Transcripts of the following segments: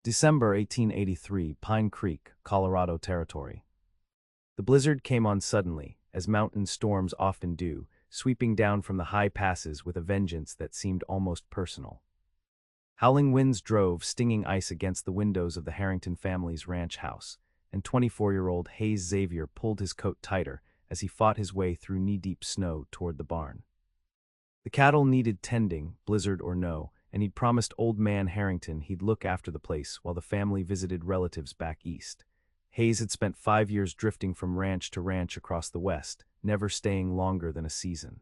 December 1883, Pine Creek, Colorado Territory. The blizzard came on suddenly, as mountain storms often do, sweeping down from the high passes with a vengeance that seemed almost personal. Howling winds drove stinging ice against the windows of the Harrington family's ranch house, and 24-year-old Hayes Xavier pulled his coat tighter as he fought his way through knee-deep snow toward the barn. The cattle needed tending, blizzard or no, and he'd promised old man Harrington he'd look after the place while the family visited relatives back east. Hayes had spent 5 years drifting from ranch to ranch across the West, never staying longer than a season.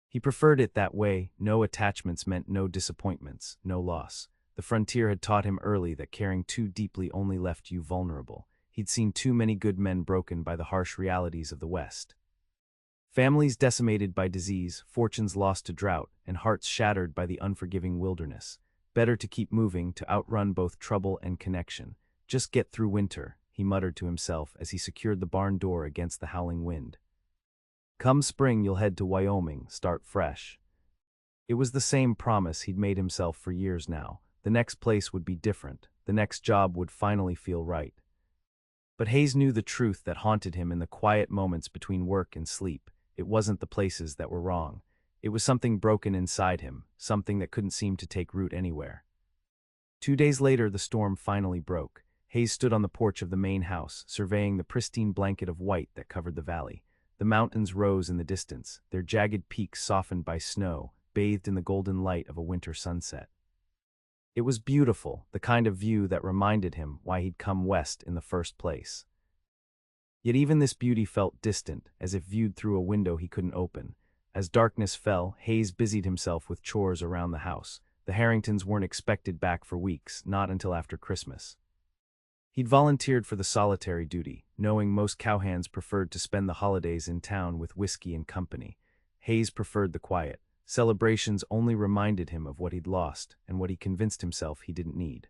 He preferred it that way. No attachments meant no disappointments, no loss. The frontier had taught him early that caring too deeply only left you vulnerable. He'd seen too many good men broken by the harsh realities of the West. Families decimated by disease, fortunes lost to drought, and hearts shattered by the unforgiving wilderness. Better to keep moving, to outrun both trouble and connection. Just get through winter, he muttered to himself as he secured the barn door against the howling wind. Come spring you'll head to Wyoming, start fresh. It was the same promise he'd made himself for years now. The next place would be different. The next job would finally feel right. But Hayes knew the truth that haunted him in the quiet moments between work and sleep. It wasn't the places that were wrong. It was something broken inside him, something that couldn't seem to take root anywhere. 2 days later, the storm finally broke. Hayes stood on the porch of the main house, surveying the pristine blanket of white that covered the valley. The mountains rose in the distance, their jagged peaks softened by snow, bathed in the golden light of a winter sunset. It was beautiful, the kind of view that reminded him why he'd come west in the first place. Yet even this beauty felt distant, as if viewed through a window he couldn't open. As darkness fell, Hayes busied himself with chores around the house. The Harringtons weren't expected back for weeks, not until after Christmas. He'd volunteered for the solitary duty, knowing most cowhands preferred to spend the holidays in town with whiskey and company. Hayes preferred the quiet. Celebrations only reminded him of what he'd lost and what he convinced himself he didn't need.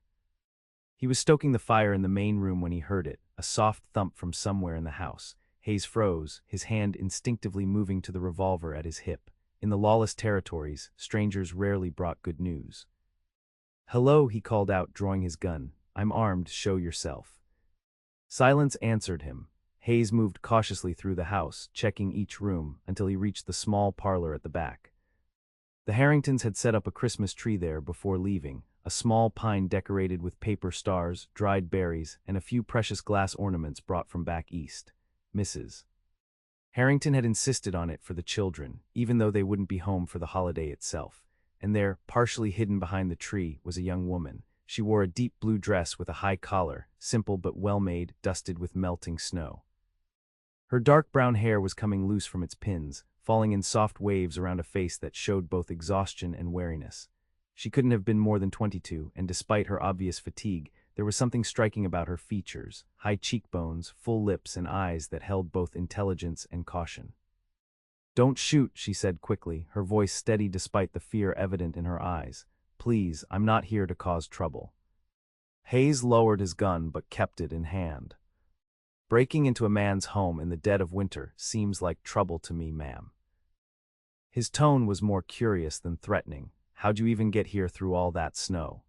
He was stoking the fire in the main room when he heard it, a soft thump from somewhere in the house. Hayes froze, his hand instinctively moving to the revolver at his hip. In the lawless territories, strangers rarely brought good news. "Hello," he called out, drawing his gun. "I'm armed, show yourself." Silence answered him. Hayes moved cautiously through the house, checking each room, until he reached the small parlor at the back. The Harringtons had set up a Christmas tree there before leaving, a small pine decorated with paper stars, dried berries, and a few precious glass ornaments brought from back east. Mrs. Harrington had insisted on it for the children, even though they wouldn't be home for the holiday itself. And there, partially hidden behind the tree, was a young woman. She wore a deep blue dress with a high collar, simple but well-made, dusted with melting snow. Her dark brown hair was coming loose from its pins, falling in soft waves around a face that showed both exhaustion and weariness. She couldn't have been more than 22, and despite her obvious fatigue, there was something striking about her features, high cheekbones, full lips, and eyes that held both intelligence and caution. "Don't shoot," she said quickly, her voice steady despite the fear evident in her eyes. "Please, I'm not here to cause trouble." Hayes lowered his gun but kept it in hand. "Breaking into a man's home in the dead of winter seems like trouble to me, ma'am." His tone was more curious than threatening. "How'd you even get here through all that snow?"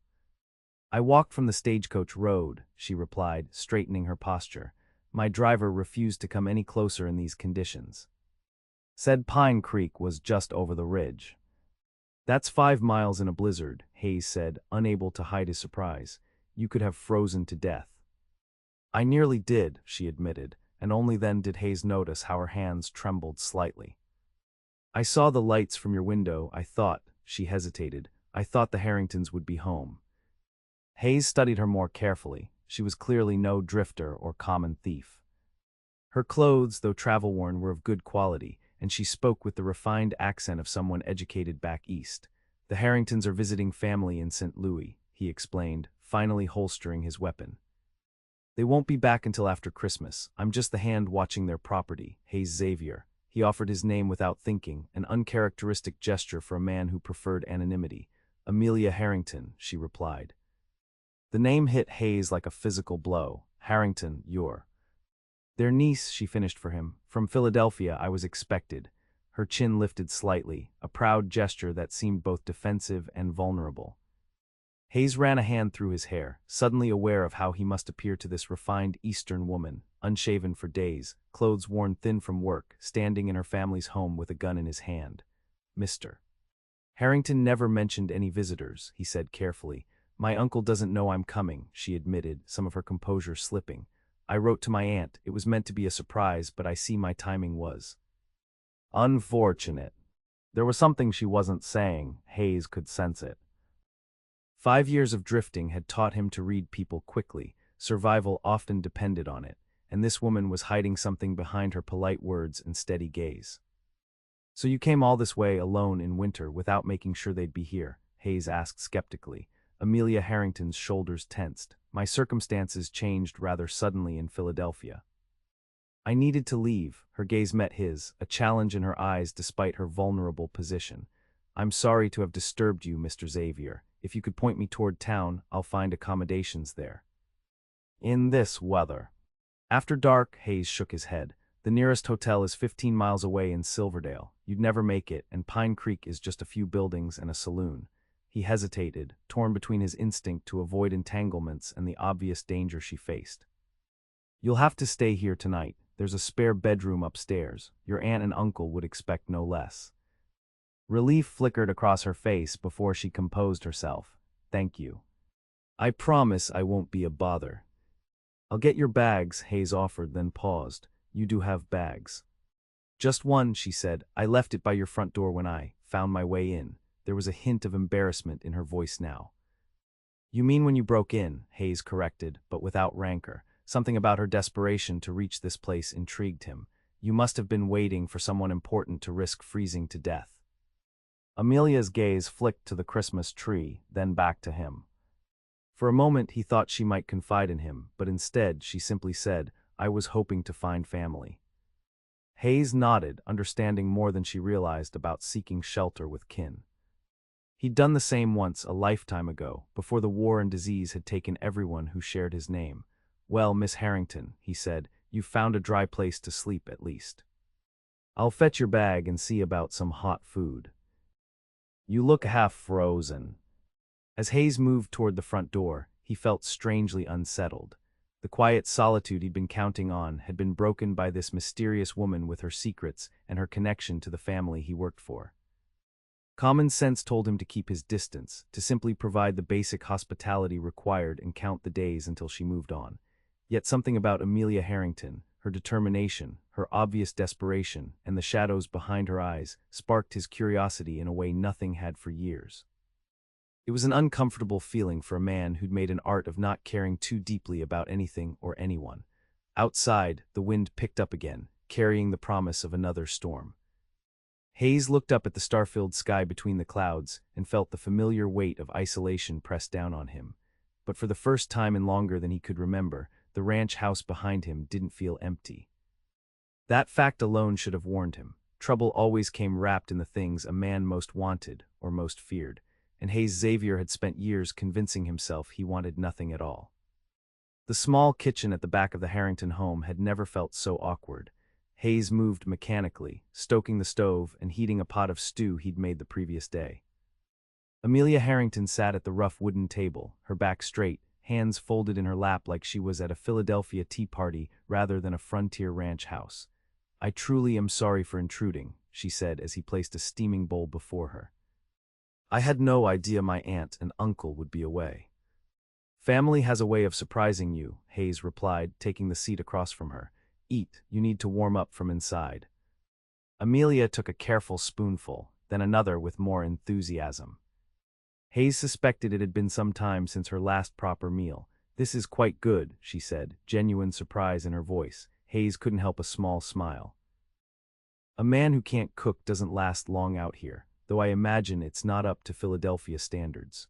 "I walked from the Stagecoach Road," she replied, straightening her posture. "My driver refused to come any closer in these conditions. Said Pine Creek was just over the ridge." "That's 5 miles in a blizzard," Hayes said, unable to hide his surprise. "You could have frozen to death." "I nearly did," she admitted, and only then did Hayes notice how her hands trembled slightly. "I saw the lights from your window. I thought," she hesitated, "I thought the Harringtons would be home." Hayes studied her more carefully. She was clearly no drifter or common thief. Her clothes, though travel-worn, were of good quality, and she spoke with the refined accent of someone educated back east. "The Harringtons are visiting family in St. Louis," he explained, finally holstering his weapon. "They won't be back until after Christmas. I'm just the hand watching their property, Hayes Xavier." He offered his name without thinking, an uncharacteristic gesture for a man who preferred anonymity. "Amelia Harrington," she replied. The name hit Hayes like a physical blow. "Harrington, you're..." "Their niece," she finished for him. "From Philadelphia, I was expected." Her chin lifted slightly, a proud gesture that seemed both defensive and vulnerable. Hayes ran a hand through his hair, suddenly aware of how he must appear to this refined Eastern woman, unshaven for days, clothes worn thin from work, standing in her family's home with a gun in his hand. Mr. Harrington never mentioned any visitors, he said carefully. My uncle doesn't know I'm coming, she admitted, some of her composure slipping. I wrote to my aunt. It was meant to be a surprise, but I see my timing was unfortunate. There was something she wasn't saying. Hayes could sense it. 5 years of drifting had taught him to read people quickly. Survival often depended on it, and this woman was hiding something behind her polite words and steady gaze. So you came all this way alone in winter without making sure they'd be here? Hayes asked skeptically. Amelia Harrington's shoulders tensed. My circumstances changed rather suddenly in Philadelphia. I needed to leave. Her gaze met his, a challenge in her eyes despite her vulnerable position. I'm sorry to have disturbed you, Mr. Xavier. If you could point me toward town, I'll find accommodations there. In this weather. After dark, Hayes shook his head. The nearest hotel is 15 miles away in Silverdale. You'd never make it, and Pine Creek is just a few buildings and a saloon. He hesitated, torn between his instinct to avoid entanglements and the obvious danger she faced. You'll have to stay here tonight. There's a spare bedroom upstairs. Your aunt and uncle would expect no less. Relief flickered across her face before she composed herself. Thank you. I promise I won't be a bother. I'll get your bags, Hayes offered, then paused. You do have bags. Just one, she said. I left it by your front door when I found my way in. There was a hint of embarrassment in her voice now. You mean when you broke in, Hayes corrected, but without rancor. Something about her desperation to reach this place intrigued him. You must have been waiting for someone important to risk freezing to death. Amelia's gaze flicked to the Christmas tree, then back to him. For a moment he thought she might confide in him, but instead she simply said, I was hoping to find family. Hayes nodded, understanding more than she realized about seeking shelter with kin. He'd done the same once a lifetime ago, before the war and disease had taken everyone who shared his name. Well, Miss Harrington, he said, you've found a dry place to sleep at least. I'll fetch your bag and see about some hot food. You look half frozen. As Hayes moved toward the front door, he felt strangely unsettled. The quiet solitude he'd been counting on had been broken by this mysterious woman with her secrets and her connection to the family he worked for. Common sense told him to keep his distance, to simply provide the basic hospitality required and count the days until she moved on. Yet something about Amelia Harrington, her determination, her obvious desperation, and the shadows behind her eyes sparked his curiosity in a way nothing had for years. It was an uncomfortable feeling for a man who'd made an art of not caring too deeply about anything or anyone. Outside, the wind picked up again, carrying the promise of another storm. Hayes looked up at the star-filled sky between the clouds and felt the familiar weight of isolation press down on him. But for the first time in longer than he could remember, the ranch house behind him didn't feel empty. That fact alone should have warned him. Trouble always came wrapped in the things a man most wanted or most feared, and Hayes Xavier had spent years convincing himself he wanted nothing at all. The small kitchen at the back of the Harrington home had never felt so awkward. Hayes moved mechanically, stoking the stove and heating a pot of stew he'd made the previous day. Amelia Harrington sat at the rough wooden table, her back straight, hands folded in her lap like she was at a Philadelphia tea party rather than a frontier ranch house. I truly am sorry for intruding, she said as he placed a steaming bowl before her. I had no idea my aunt and uncle would be away. Family has a way of surprising you, Hayes replied, taking the seat across from her. Eat, you need to warm up from inside. Amelia took a careful spoonful, then another with more enthusiasm. Hayes suspected it had been some time since her last proper meal. This is quite good, she said, genuine surprise in her voice. Hayes couldn't help a small smile. A man who can't cook doesn't last long out here, though I imagine it's not up to Philadelphia standards.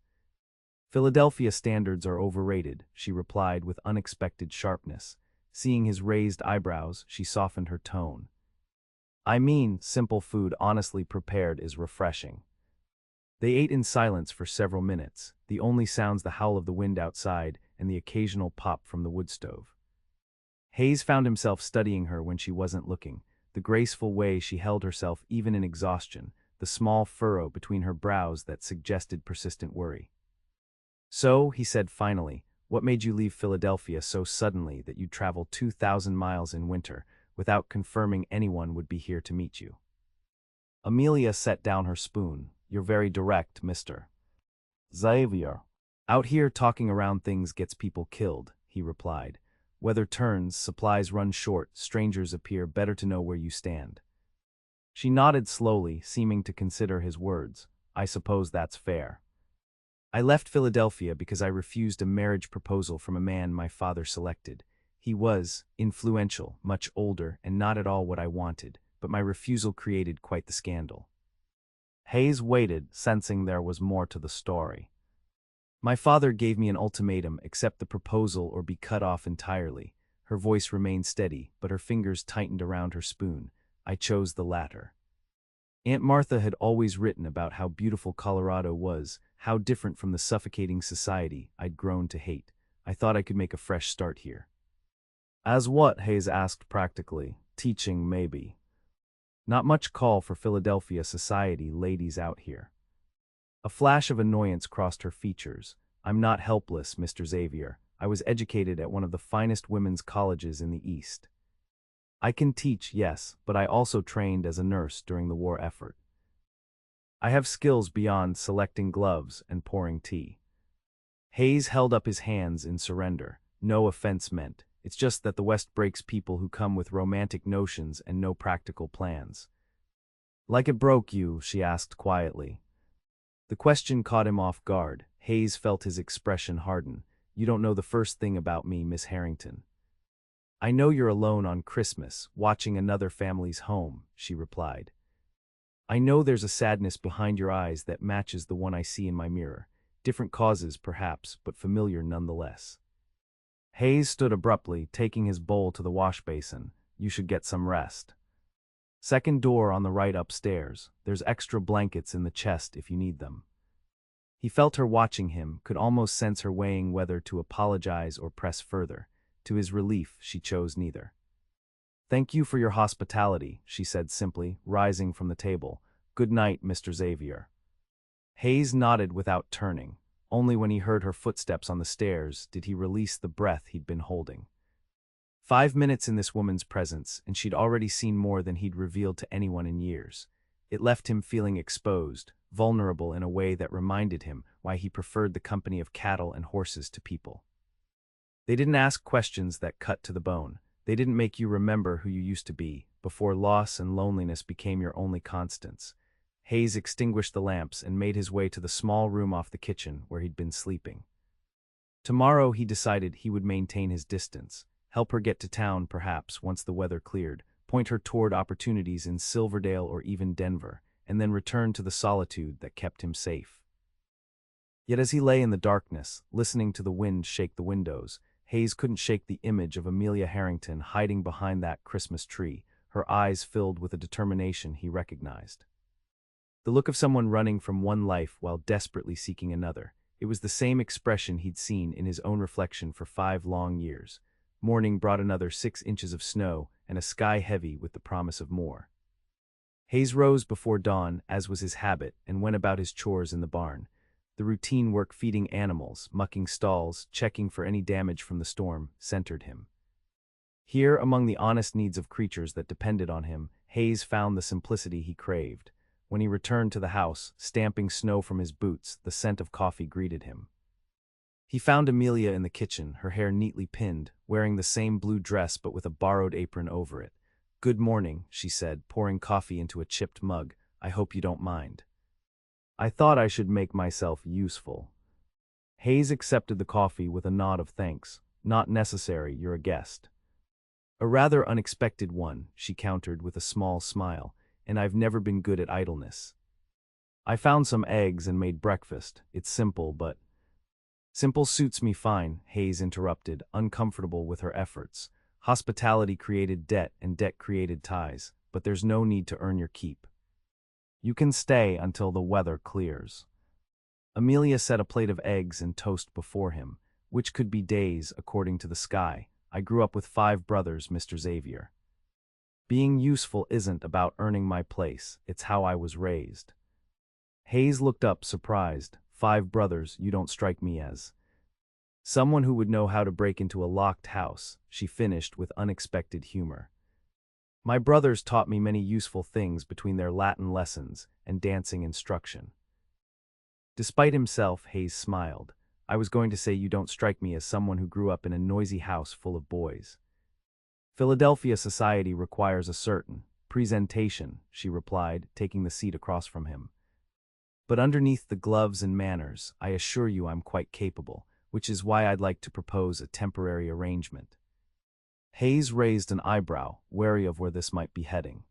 Philadelphia standards are overrated, she replied with unexpected sharpness. Seeing his raised eyebrows, she softened her tone. I mean, simple food honestly prepared is refreshing. They ate in silence for several minutes, the only sounds the howl of the wind outside and the occasional pop from the wood stove. Hayes found himself studying her when she wasn't looking, the graceful way she held herself even in exhaustion, the small furrow between her brows that suggested persistent worry. So, he said finally, what made you leave Philadelphia so suddenly that you'd travel 2,000 miles in winter without confirming anyone would be here to meet you? Amelia set down her spoon. You're very direct, Mr. Xavier. Out here talking around things gets people killed, he replied. Weather turns, supplies run short, strangers appear, better to know where you stand. She nodded slowly, seeming to consider his words. I suppose that's fair. I left Philadelphia because I refused a marriage proposal from a man my father selected. He was influential, much older, and not at all what I wanted, but my refusal created quite the scandal. Hayes waited, sensing there was more to the story. My father gave me an ultimatum: accept the proposal or be cut off entirely. Her voice remained steady, but her fingers tightened around her spoon. I chose the latter. Aunt Martha had always written about how beautiful Colorado was, how different from the suffocating society I'd grown to hate. I thought I could make a fresh start here. As what? Hayes asked practically. Teaching, maybe. Not much call for Philadelphia society ladies out here. A flash of annoyance crossed her features. I'm not helpless, Mr. Xavier. I was educated at one of the finest women's colleges in the East. I can teach, yes, but I also trained as a nurse during the war effort. I have skills beyond selecting gloves and pouring tea. Hayes held up his hands in surrender. No offense meant. It's just that the West breaks people who come with romantic notions and no practical plans. Like it broke you? She asked quietly. The question caught him off guard. Hayes felt his expression harden. You don't know the first thing about me, Miss Harrington. I know you're alone on Christmas, watching another family's home, she replied. I know there's a sadness behind your eyes that matches the one I see in my mirror. Different causes, perhaps, but familiar nonetheless. Hayes stood abruptly, taking his bowl to the wash basin. You should get some rest. Second door on the right upstairs. There's extra blankets in the chest if you need them. He felt her watching him, could almost sense her weighing whether to apologize or press further. To his relief, she chose neither. Thank you for your hospitality, she said simply, rising from the table. Good night, Mr. Xavier. Hayes nodded without turning. Only when he heard her footsteps on the stairs did he release the breath he'd been holding. 5 minutes in this woman's presence, and she'd already seen more than he'd revealed to anyone in years. It left him feeling exposed, vulnerable in a way that reminded him why he preferred the company of cattle and horses to people. They didn't ask questions that cut to the bone. They didn't make you remember who you used to be, before loss and loneliness became your only constants. Hayes extinguished the lamps and made his way to the small room off the kitchen where he'd been sleeping. Tomorrow, he decided, he would maintain his distance, help her get to town perhaps once the weather cleared, point her toward opportunities in Silverdale or even Denver, and then return to the solitude that kept him safe. Yet as he lay in the darkness, listening to the wind shake the windows, Hayes couldn't shake the image of Amelia Harrington hiding behind that Christmas tree, her eyes filled with a determination he recognized. The look of someone running from one life while desperately seeking another. It was the same expression he'd seen in his own reflection for 5 long years. Morning brought another 6 inches of snow and a sky heavy with the promise of more. Hayes rose before dawn, as was his habit, and went about his chores in the barn. The routine work feeding animals, mucking stalls, checking for any damage from the storm, centered him. Here, among the honest needs of creatures that depended on him, Hayes found the simplicity he craved. When he returned to the house, stamping snow from his boots, the scent of coffee greeted him. He found Amelia in the kitchen, her hair neatly pinned, wearing the same blue dress but with a borrowed apron over it. Good morning, she said, pouring coffee into a chipped mug. I hope you don't mind. I thought I should make myself useful. Hayes accepted the coffee with a nod of thanks. Not necessary, you're a guest. A rather unexpected one, she countered with a small smile, and I've never been good at idleness. I found some eggs and made breakfast. It's simple, but... Simple suits me fine, Hayes interrupted, uncomfortable with her efforts. Hospitality created debt and debt created ties, but there's no need to earn your keep. You can stay until the weather clears. Amelia set a plate of eggs and toast before him, which could be days according to the sky. I grew up with 5 brothers, Mr. Xavier. Being useful isn't about earning my place, it's how I was raised. Hayes looked up, surprised. 5 brothers, you don't strike me as someone who would know how to break into a locked house, she finished with unexpected humor. My brothers taught me many useful things between their Latin lessons and dancing instruction. Despite himself, Hayes smiled. I was going to say you don't strike me as someone who grew up in a noisy house full of boys. Philadelphia society requires a certain presentation, she replied, taking the seat across from him. But underneath the gloves and manners, I assure you I'm quite capable, which is why I'd like to propose a temporary arrangement. Hayes raised an eyebrow, wary of where this might be heading.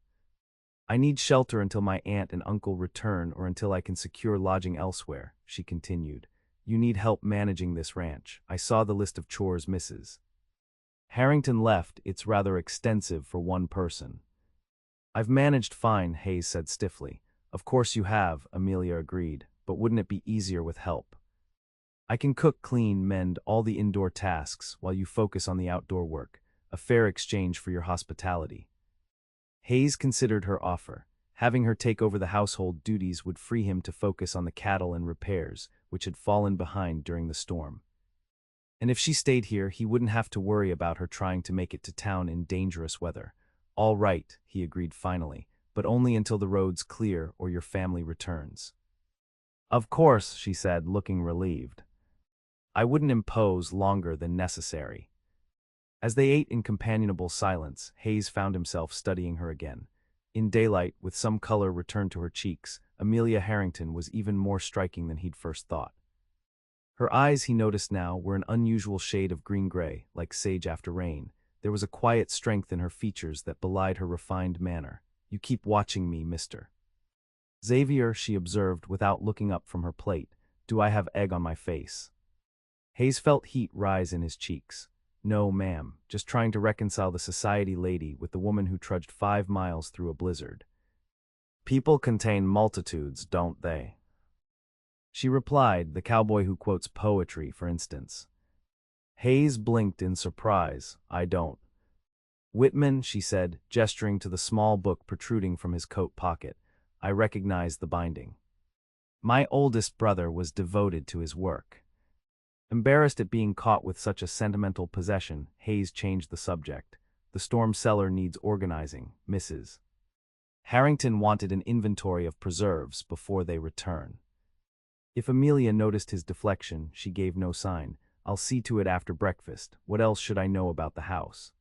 I need shelter until my aunt and uncle return or until I can secure lodging elsewhere, she continued. You need help managing this ranch. I saw the list of chores Mrs. Harrington left. It's rather extensive for one person. I've managed fine, Hayes said stiffly. Of course you have, Amelia agreed, but wouldn't it be easier with help? I can cook, clean, mend, all the indoor tasks while you focus on the outdoor work, a fair exchange for your hospitality. Hayes considered her offer. Having her take over the household duties would free him to focus on the cattle and repairs, which had fallen behind during the storm. And if she stayed here, he wouldn't have to worry about her trying to make it to town in dangerous weather. All right, he agreed finally, but only until the road's clear or your family returns. Of course, she said, looking relieved. I wouldn't impose longer than necessary. As they ate in companionable silence, Hayes found himself studying her again. In daylight, with some color returned to her cheeks, Amelia Harrington was even more striking than he'd first thought. Her eyes, he noticed now, were an unusual shade of green-gray, like sage after rain. There was a quiet strength in her features that belied her refined manner. You keep watching me, Mr. Xavier, she observed without looking up from her plate. Do I have egg on my face? Hayes felt heat rise in his cheeks. No, ma'am, just trying to reconcile the society lady with the woman who trudged 5 miles through a blizzard. People contain multitudes, don't they? She replied, the cowboy who quotes poetry, for instance. Hayes blinked in surprise. I don't. Whitman, she said, gesturing to the small book protruding from his coat pocket. I recognized the binding. My oldest brother was devoted to his work. Embarrassed at being caught with such a sentimental possession, Hayes changed the subject. The storm cellar needs organizing, Mrs. Harrington wanted an inventory of preserves before they return. If Amelia noticed his deflection, she gave no sign. I'll see to it after breakfast. What else should I know about the house?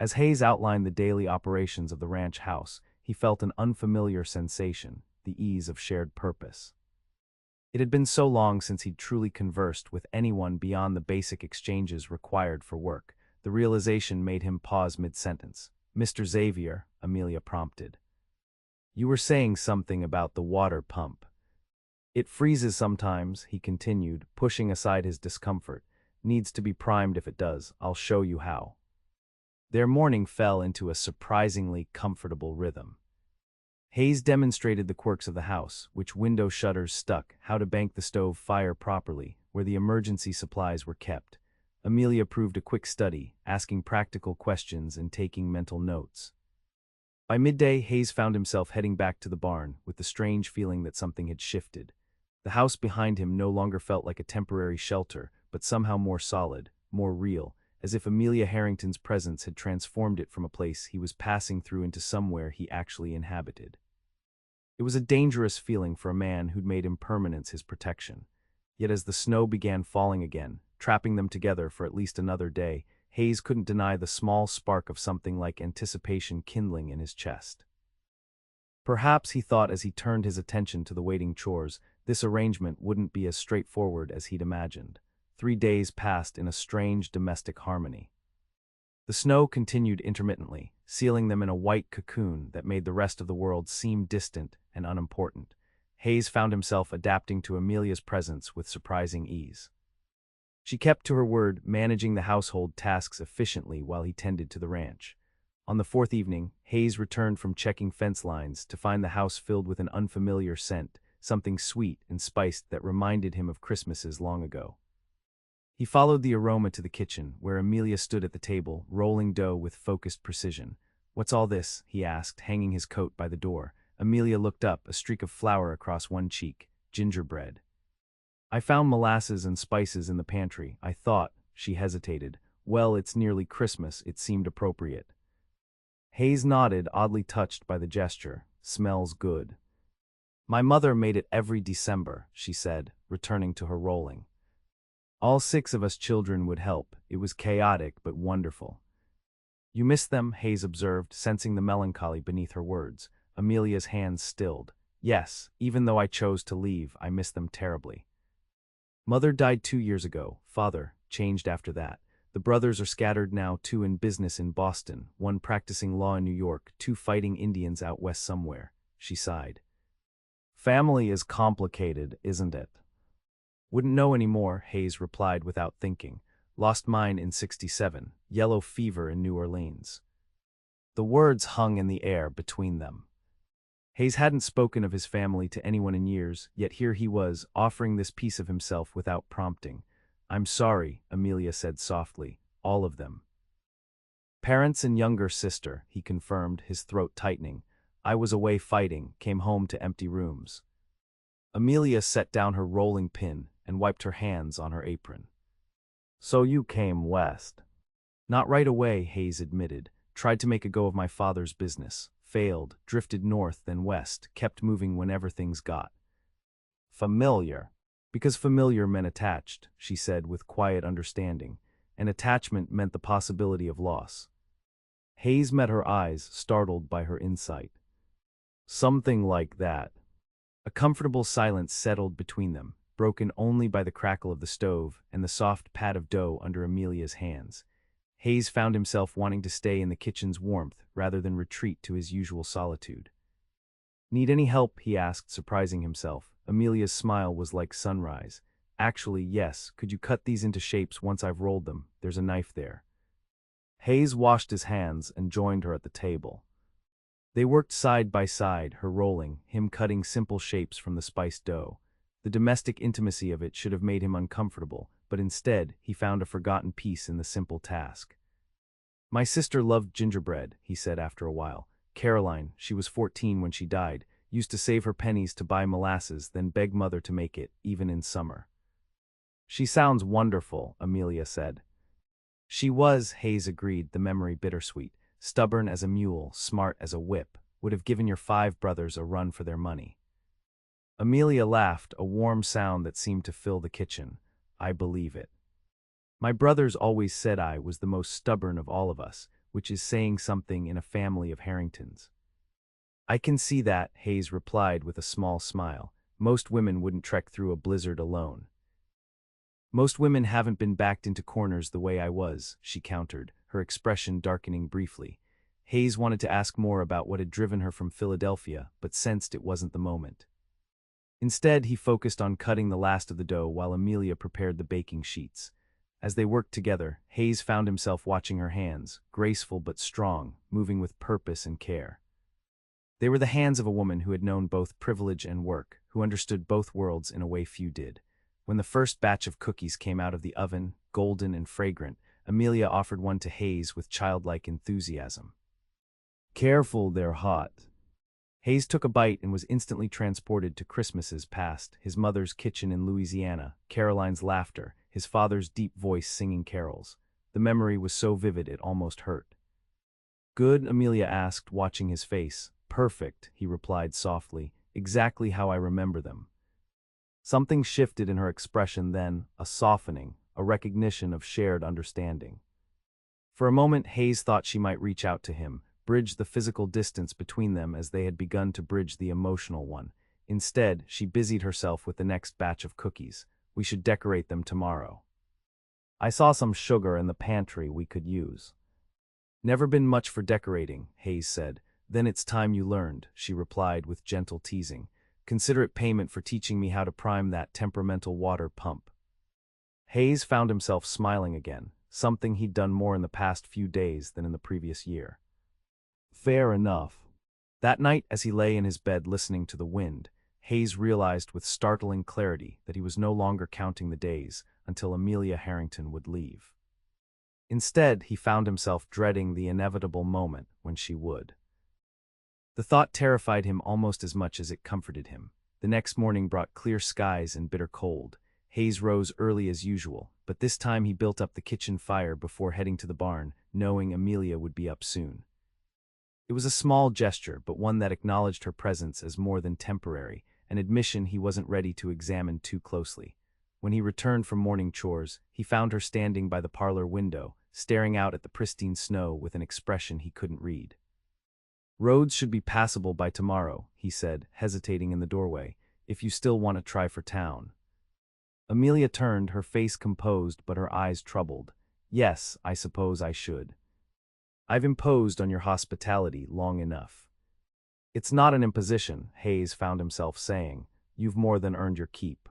As Hayes outlined the daily operations of the ranch house, he felt an unfamiliar sensation, the ease of shared purpose. It had been so long since he'd truly conversed with anyone beyond the basic exchanges required for work. The realization made him pause mid-sentence. Mr. Xavier, Amelia prompted. You were saying something about the water pump. It freezes sometimes, he continued, pushing aside his discomfort. Needs to be primed if it does. I'll show you how. Their morning fell into a surprisingly comfortable rhythm. Hayes demonstrated the quirks of the house, which window shutters stuck, how to bank the stove fire properly, where the emergency supplies were kept. Amelia proved a quick study, asking practical questions and taking mental notes. By midday, Hayes found himself heading back to the barn, with the strange feeling that something had shifted. The house behind him no longer felt like a temporary shelter, but somehow more solid, more real, as if Amelia Harrington's presence had transformed it from a place he was passing through into somewhere he actually inhabited. It was a dangerous feeling for a man who'd made impermanence his protection. Yet as the snow began falling again, trapping them together for at least another day, Hayes couldn't deny the small spark of something like anticipation kindling in his chest. Perhaps, he thought as he turned his attention to the waiting chores, this arrangement wouldn't be as straightforward as he'd imagined. 3 days passed in a strange domestic harmony. The snow continued intermittently, sealing them in a white cocoon that made the rest of the world seem distant and unimportant. Hayes found himself adapting to Amelia's presence with surprising ease. She kept to her word, managing the household tasks efficiently while he tended to the ranch. On the 4th evening, Hayes returned from checking fence lines to find the house filled with an unfamiliar scent, something sweet and spiced that reminded him of Christmases long ago. He followed the aroma to the kitchen, where Amelia stood at the table, rolling dough with focused precision. What's all this? He asked, hanging his coat by the door. Amelia looked up, a streak of flour across one cheek. Gingerbread. I found molasses and spices in the pantry. I thought, she hesitated. Well, it's nearly Christmas, it seemed appropriate. Hayes nodded, oddly touched by the gesture. Smells good. My mother made it every December, she said, returning to her rolling. All 6 of us children would help. It was chaotic but wonderful. You miss them, Hayes observed, sensing the melancholy beneath her words. Amelia's hands stilled. Yes, even though I chose to leave, I miss them terribly. Mother died 2 years ago. Father changed after that. The brothers are scattered now, 2 in business in Boston, 1 practicing law in New York, 2 fighting Indians out west somewhere. She sighed. Family is complicated, isn't it? Wouldn't know anymore, Hayes replied without thinking. Lost mine in '67, yellow fever in New Orleans. The words hung in the air between them. Hayes hadn't spoken of his family to anyone in years, yet here he was, offering this piece of himself without prompting. I'm sorry, Amelia said softly, all of them. Parents and younger sister, he confirmed, his throat tightening. I was away fighting, came home to empty rooms. Amelia set down her rolling pin and wiped her hands on her apron. So you came west? Not right away, Hayes admitted. Tried to make a go of my father's business. Failed, drifted north then west, kept moving whenever things got familiar. Because familiar meant attached, she said with quiet understanding, and attachment meant the possibility of loss. Hayes met her eyes, startled by her insight. Something like that. A comfortable silence settled between them, broken only by the crackle of the stove and the soft pat of dough under Amelia's hands. Hayes found himself wanting to stay in the kitchen's warmth rather than retreat to his usual solitude. Need any help? He asked, surprising himself. Amelia's smile was like sunrise. Actually, yes. Could you cut these into shapes once I've rolled them? There's a knife there. Hayes washed his hands and joined her at the table. They worked side by side, her rolling, him cutting simple shapes from the spiced dough. The domestic intimacy of it should have made him uncomfortable, but instead, he found a forgotten peace in the simple task. My sister loved gingerbread, he said after a while. Caroline, she was 14 when she died, used to save her pennies to buy molasses, then beg mother to make it, even in summer. She sounds wonderful, Amelia said. She was, Hayes agreed, the memory bittersweet. Stubborn as a mule, smart as a whip, would have given your 5 brothers a run for their money. Amelia laughed, a warm sound that seemed to fill the kitchen. I believe it. My brothers always said I was the most stubborn of all of us, which is saying something in a family of Harringtons. I can see that, Hayes replied with a small smile. Most women wouldn't trek through a blizzard alone. Most women haven't been backed into corners the way I was, she countered, her expression darkening briefly. Hayes wanted to ask more about what had driven her from Philadelphia, but sensed it wasn't the moment. Instead, he focused on cutting the last of the dough while Amelia prepared the baking sheets. As they worked together, Hayes found himself watching her hands, graceful but strong, moving with purpose and care. They were the hands of a woman who had known both privilege and work, who understood both worlds in a way few did. When the first batch of cookies came out of the oven, golden and fragrant, Amelia offered one to Hayes with childlike enthusiasm. Careful, they're hot. Hayes took a bite and was instantly transported to Christmases past, his mother's kitchen in Louisiana, Caroline's laughter, his father's deep voice singing carols. The memory was so vivid it almost hurt. Good? Amelia asked, watching his face. Perfect, he replied softly, exactly how I remember them. Something shifted in her expression then, a softening, a recognition of shared understanding. For a moment, Hayes thought she might reach out to him, bridge the physical distance between them as they had begun to bridge the emotional one. Instead, she busied herself with the next batch of cookies. We should decorate them tomorrow. I saw some sugar in the pantry we could use. Never been much for decorating, Hayes said. Then it's time you learned, she replied with gentle teasing. Consider it payment for teaching me how to prime that temperamental water pump. Hayes found himself smiling again, something he'd done more in the past few days than in the previous year. Fair enough. That night, as he lay in his bed listening to the wind, Hayes realized with startling clarity that he was no longer counting the days until Amelia Harrington would leave. Instead, he found himself dreading the inevitable moment when she would. The thought terrified him almost as much as it comforted him. The next morning brought clear skies and bitter cold. Hayes rose early as usual, but this time he built up the kitchen fire before heading to the barn, knowing Amelia would be up soon. It was a small gesture, but one that acknowledged her presence as more than temporary, an admission he wasn't ready to examine too closely. When he returned from morning chores, he found her standing by the parlor window, staring out at the pristine snow with an expression he couldn't read. "Roads should be passable by tomorrow," he said, hesitating in the doorway, "if you still want to try for town." Amelia turned, her face composed but her eyes troubled. "Yes, I suppose I should. I've imposed on your hospitality long enough." "It's not an imposition," Hayes found himself saying. "You've more than earned your keep."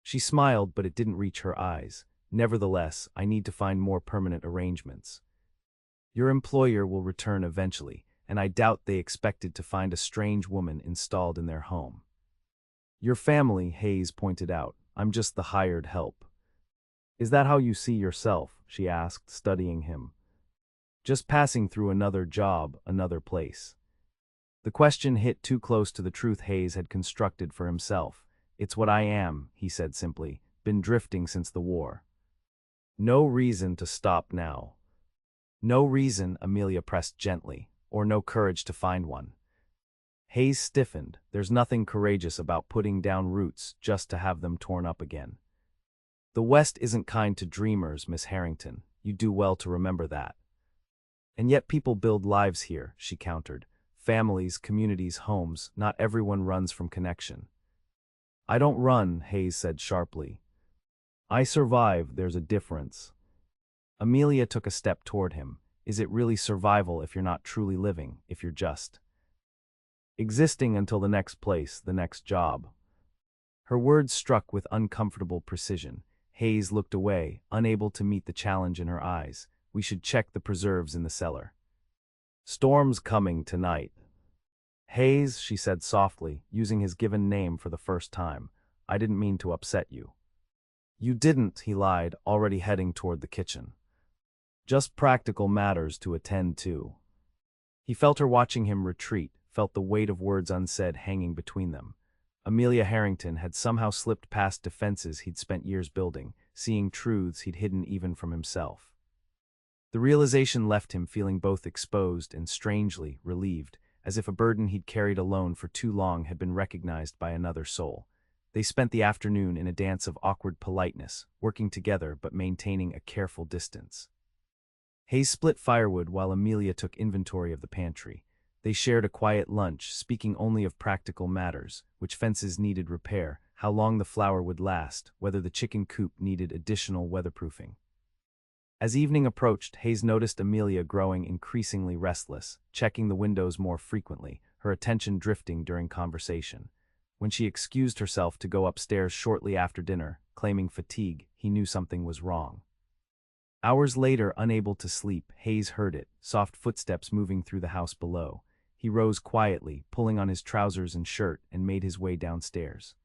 She smiled, but it didn't reach her eyes. "Nevertheless, I need to find more permanent arrangements. Your employer will return eventually, and I doubt they expected to find a strange woman installed in their home." "Your family," Hayes pointed out. "I'm just the hired help." "Is that how you see yourself?" she asked, studying him. "Just passing through another job, another place?" The question hit too close to the truth Hayes had constructed for himself. "It's what I am," he said simply. "Been drifting since the war." "No reason to stop now." "No reason," Amelia pressed gently, "or no courage to find one." Hayes stiffened. "There's nothing courageous about putting down roots just to have them torn up again." "The West isn't kind to dreamers, Miss Harrington. You do well to remember that." "And yet people build lives here," she countered. "Families, communities, homes. Not everyone runs from connection." "I don't run," Hayes said sharply. "I survive. There's a difference." Amelia took a step toward him. "Is it really survival if you're not truly living, if you're just existing until the next place, the next job?" Her words struck with uncomfortable precision. Hayes looked away, unable to meet the challenge in her eyes. "We should check the preserves in the cellar." "Storm's coming tonight." "Hayes," she said softly, using his given name for the first time, "I didn't mean to upset you." "You didn't," he lied, already heading toward the kitchen. "Just practical matters to attend to." He felt her watching him retreat, felt the weight of words unsaid hanging between them. Amelia Harrington had somehow slipped past defenses he'd spent years building, seeing truths he'd hidden even from himself. The realization left him feeling both exposed and strangely relieved, as if a burden he'd carried alone for too long had been recognized by another soul. They spent the afternoon in a dance of awkward politeness, working together but maintaining a careful distance. Hayes split firewood while Amelia took inventory of the pantry. They shared a quiet lunch, speaking only of practical matters, which fences needed repair, how long the flour would last, whether the chicken coop needed additional weatherproofing. As evening approached, Hayes noticed Amelia growing increasingly restless, checking the windows more frequently, her attention drifting during conversation. When she excused herself to go upstairs shortly after dinner, claiming fatigue, he knew something was wrong. Hours later, unable to sleep, Hayes heard it, soft footsteps moving through the house below. He rose quietly, pulling on his trousers and shirt, and made his way downstairs.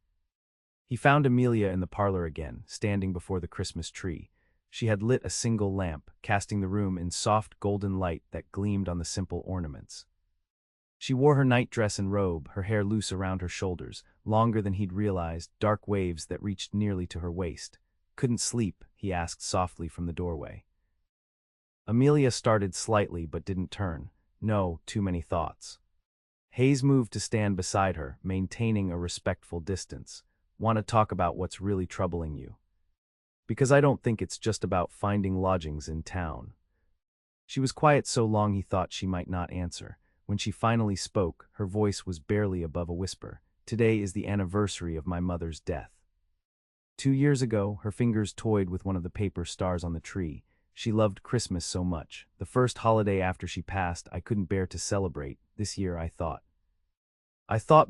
He found Amelia in the parlor again, standing before the Christmas tree. She had lit a single lamp, casting the room in soft golden light that gleamed on the simple ornaments. She wore her nightdress and robe, her hair loose around her shoulders, longer than he'd realized, dark waves that reached nearly to her waist. "Couldn't sleep?" he asked softly from the doorway. Amelia started slightly but didn't turn. "No, too many thoughts." Hayes moved to stand beside her, maintaining a respectful distance. "Want to talk about what's really troubling you?" "Because I don't think it's just about finding lodgings in town." She was quiet so long he thought she might not answer. When she finally spoke, her voice was barely above a whisper. "Today is the anniversary of my mother's death." 2 years ago, her fingers toyed with one of the paper stars on the tree. She loved Christmas so much. "The first holiday after she passed, I couldn't bear to celebrate. This year I thought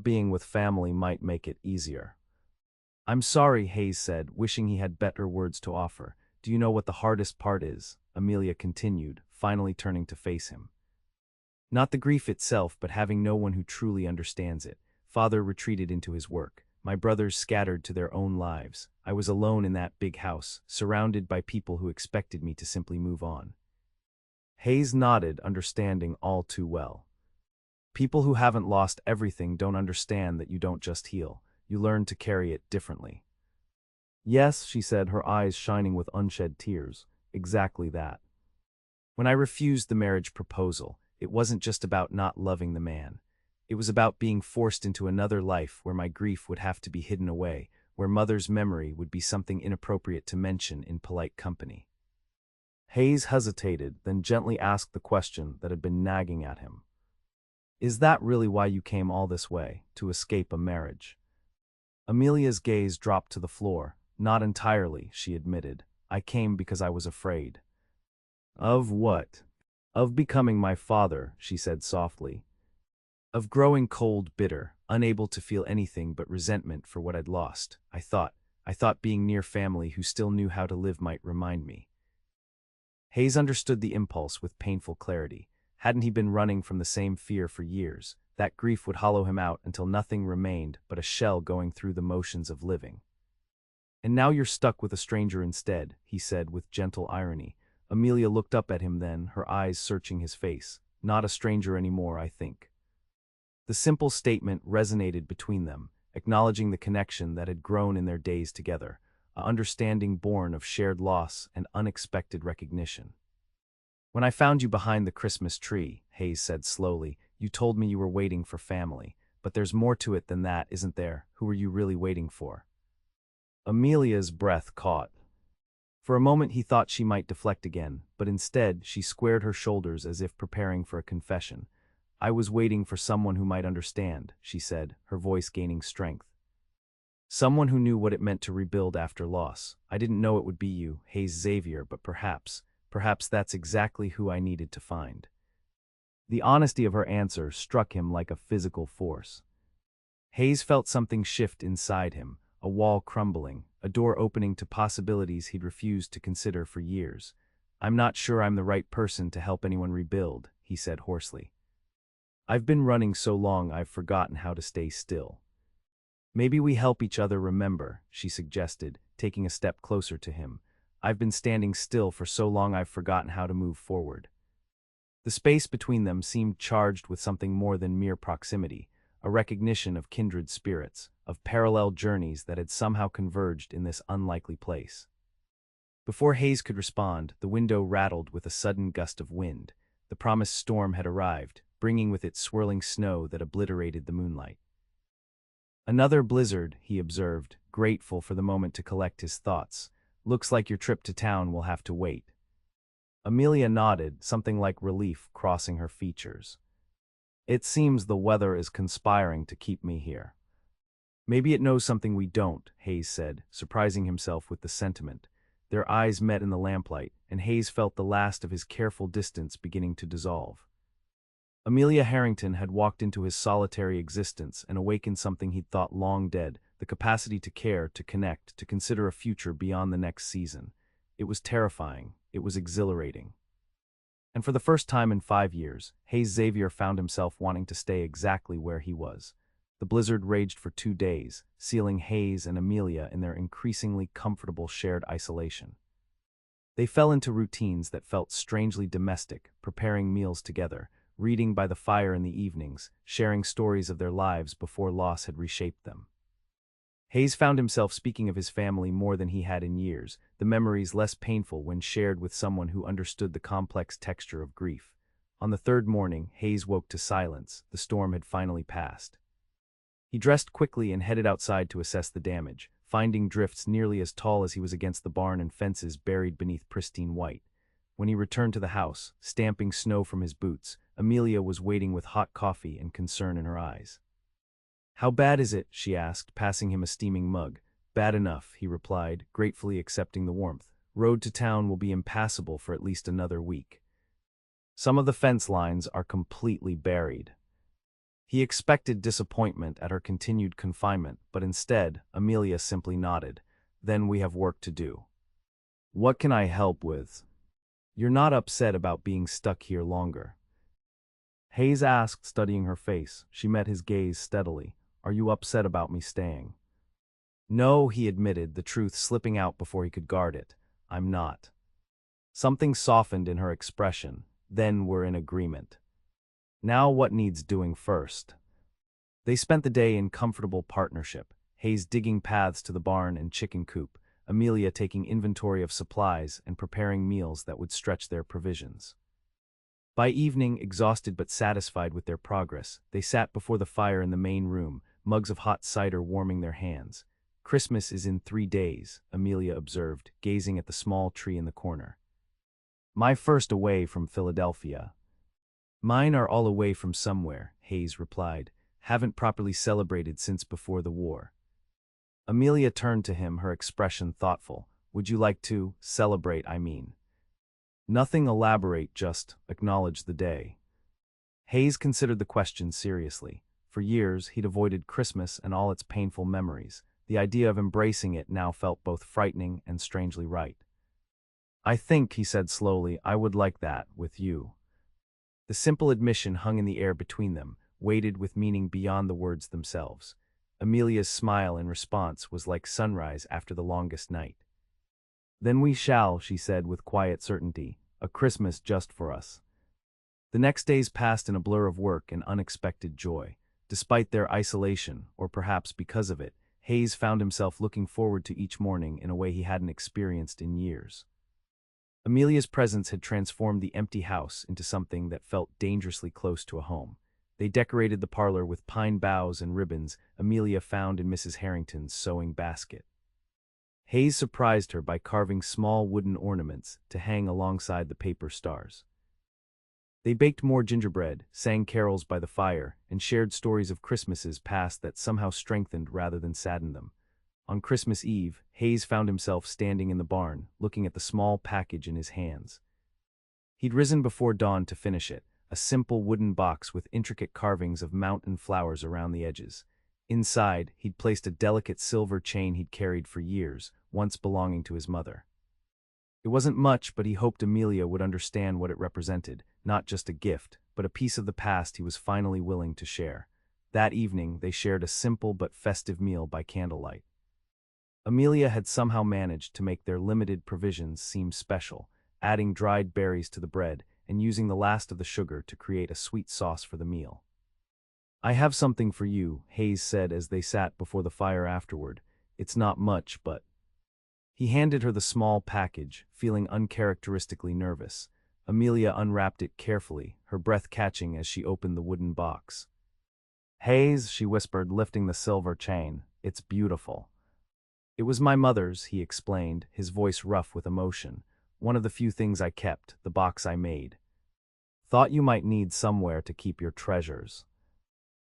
being with family might make it easier." "I'm sorry," Hayes said, wishing he had better words to offer. "Do you know what the hardest part is?" Amelia continued, finally turning to face him. "Not the grief itself, but having no one who truly understands it. Father retreated into his work. My brothers scattered to their own lives. I was alone in that big house, surrounded by people who expected me to simply move on." Hayes nodded, understanding all too well. "People who haven't lost everything don't understand that you don't just heal. You learn to carry it differently." Yes, she said, her eyes shining with unshed tears. Exactly that. When I refused the marriage proposal, it wasn't just about not loving the man. It was about being forced into another life where my grief would have to be hidden away, where mother's memory would be something inappropriate to mention in polite company. Hayes hesitated, then gently asked the question that had been nagging at him. Is that really why you came all this way, to escape a marriage? Amelia's gaze dropped to the floor. Not entirely, she admitted. I came because I was afraid. Of what? Of becoming my father, she said softly. Of growing cold, bitter, unable to feel anything but resentment for what I'd lost. I thought being near family who still knew how to live might remind me. Hayes understood the impulse with painful clarity. Hadn't he been running from the same fear for years? That grief would hollow him out until nothing remained but a shell going through the motions of living. And now you're stuck with a stranger instead, he said with gentle irony. Amelia looked up at him then, her eyes searching his face. Not a stranger anymore, I think. The simple statement resonated between them, acknowledging the connection that had grown in their days together, an understanding born of shared loss and unexpected recognition. When I found you behind the Christmas tree, Hayes said slowly, you told me you were waiting for family. But there's more to it than that, isn't there? Who were you really waiting for? Amelia's breath caught. For a moment he thought she might deflect again, but instead she squared her shoulders as if preparing for a confession. I was waiting for someone who might understand, she said, her voice gaining strength. Someone who knew what it meant to rebuild after loss. I didn't know it would be you, Hayes Xavier, but perhaps that's exactly who I needed to find. The honesty of her answer struck him like a physical force. Hayes felt something shift inside him, a wall crumbling, a door opening to possibilities he'd refused to consider for years. I'm not sure I'm the right person to help anyone rebuild, he said hoarsely. I've been running so long I've forgotten how to stay still. Maybe we help each other remember, she suggested, taking a step closer to him. I've been standing still for so long I've forgotten how to move forward. The space between them seemed charged with something more than mere proximity, a recognition of kindred spirits, of parallel journeys that had somehow converged in this unlikely place. Before Hayes could respond, the window rattled with a sudden gust of wind. The promised storm had arrived, bringing with it swirling snow that obliterated the moonlight. Another blizzard, he observed, grateful for the moment to collect his thoughts. Looks like your trip to town will have to wait. Amelia nodded, something like relief crossing her features. It seems the weather is conspiring to keep me here. Maybe it knows something we don't, Hayes said, surprising himself with the sentiment. Their eyes met in the lamplight, and Hayes felt the last of his careful distance beginning to dissolve. Amelia Harrington had walked into his solitary existence and awakened something he'd thought long dead, the capacity to care, to connect, to consider a future beyond the next season. It was terrifying. It was exhilarating. And for the first time in 5 years, Hayes Xavier found himself wanting to stay exactly where he was. The blizzard raged for 2 days, sealing Hayes and Amelia in their increasingly comfortable shared isolation. They fell into routines that felt strangely domestic, preparing meals together, reading by the fire in the evenings, sharing stories of their lives before loss had reshaped them. Hayes found himself speaking of his family more than he had in years, the memories less painful when shared with someone who understood the complex texture of grief. On the 3rd morning, Hayes woke to silence. The storm had finally passed. He dressed quickly and headed outside to assess the damage, finding drifts nearly as tall as he was against the barn and fences buried beneath pristine white. When he returned to the house, stamping snow from his boots, Amelia was waiting with hot coffee and concern in her eyes. How bad is it? She asked, passing him a steaming mug. Bad enough, he replied, gratefully accepting the warmth. Road to town will be impassable for at least another week. Some of the fence lines are completely buried. He expected disappointment at her continued confinement, but instead, Amelia simply nodded. Then we have work to do. What can I help with? You're not upset about being stuck here longer? Hayes asked, studying her face. She met his gaze steadily. Are you upset about me staying? No, he admitted, the truth slipping out before he could guard it. I'm not. Something softened in her expression. Then we're in agreement. Now what needs doing first? They spent the day in comfortable partnership, Hayes digging paths to the barn and chicken coop, Amelia taking inventory of supplies and preparing meals that would stretch their provisions. By evening, exhausted but satisfied with their progress, they sat before the fire in the main room, mugs of hot cider warming their hands. "Christmas is in 3 days," Amelia observed, gazing at the small tree in the corner. "My first away from Philadelphia." "Mine are all away from somewhere," Hayes replied. "Haven't properly celebrated since before the war." Amelia turned to him, her expression thoughtful. "Would you like to celebrate, I mean?" "Nothing elaborate, just acknowledge the day." Hayes considered the question seriously. For years, he'd avoided Christmas and all its painful memories. The idea of embracing it now felt both frightening and strangely right. "I think," he said slowly, "I would like that, with you." The simple admission hung in the air between them, weighted with meaning beyond the words themselves. Amelia's smile in response was like sunrise after the longest night. "Then we shall," she said with quiet certainty, "a Christmas just for us." The next days passed in a blur of work and unexpected joy. Despite their isolation, or perhaps because of it, Hayes found himself looking forward to each morning in a way he hadn't experienced in years. Amelia's presence had transformed the empty house into something that felt dangerously close to a home. They decorated the parlor with pine boughs and ribbons Amelia found in Mrs. Harrington's sewing basket. Hayes surprised her by carving small wooden ornaments to hang alongside the paper stars. They baked more gingerbread, sang carols by the fire, and shared stories of Christmases past that somehow strengthened rather than saddened them. On Christmas Eve, Hayes found himself standing in the barn, looking at the small package in his hands. He'd risen before dawn to finish it, a simple wooden box with intricate carvings of mountain flowers around the edges. Inside, he'd placed a delicate silver chain he'd carried for years, once belonging to his mother. It wasn't much, but he hoped Amelia would understand what it represented, not just a gift, but a piece of the past he was finally willing to share. That evening, they shared a simple but festive meal by candlelight. Amelia had somehow managed to make their limited provisions seem special, adding dried berries to the bread and using the last of the sugar to create a sweet sauce for the meal. "I have something for you," Hayes said as they sat before the fire afterward. "It's not much, but—" He handed her the small package, feeling uncharacteristically nervous. Amelia unwrapped it carefully, her breath catching as she opened the wooden box. "Hayes," she whispered, lifting the silver chain, "it's beautiful." "It was my mother's," he explained, his voice rough with emotion. "One of the few things I kept, the box I made. Thought you might need somewhere to keep your treasures."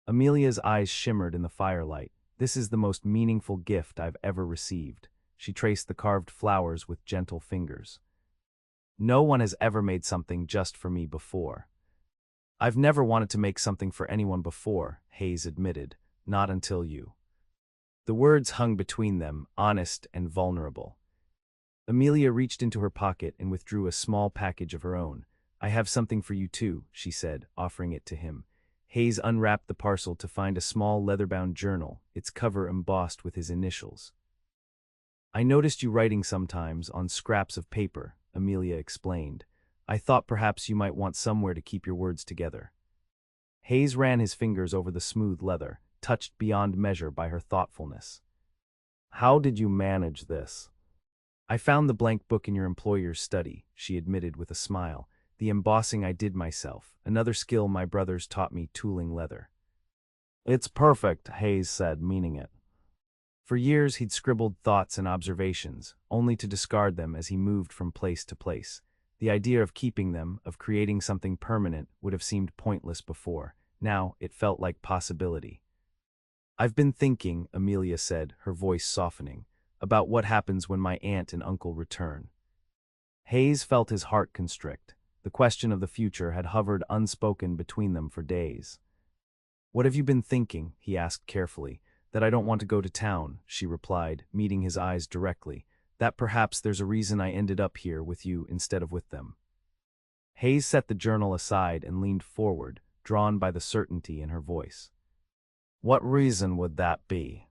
Amelia's eyes shimmered in the firelight. "This is the most meaningful gift I've ever received." She traced the carved flowers with gentle fingers. "No one has ever made something just for me before." "I've never wanted to make something for anyone before," Hayes admitted, "not until you." The words hung between them, honest and vulnerable. Amelia reached into her pocket and withdrew a small package of her own. "I have something for you too," she said, offering it to him. Hayes unwrapped the parcel to find a small leather-bound journal, its cover embossed with his initials. "I noticed you writing sometimes on scraps of paper," Amelia explained. "I thought perhaps you might want somewhere to keep your words together." Hayes ran his fingers over the smooth leather, touched beyond measure by her thoughtfulness. "How did you manage this?" "I found the blank book in your employer's study," she admitted with a smile. "The embossing I did myself, another skill my brothers taught me tooling leather." "It's perfect," Hayes said, meaning it. For years he'd scribbled thoughts and observations, only to discard them as he moved from place to place. The idea of keeping them, of creating something permanent, would have seemed pointless before. Now it felt like possibility. "I've been thinking," Amelia said, her voice softening, "about what happens when my aunt and uncle return." Hayes felt his heart constrict. The question of the future had hovered unspoken between them for days. "What have you been thinking?" he asked carefully. "That I don't want to go to town," she replied, meeting his eyes directly. "That perhaps there's a reason I ended up here with you instead of with them." Hayes set the journal aside and leaned forward, drawn by the certainty in her voice. "What reason would that be?"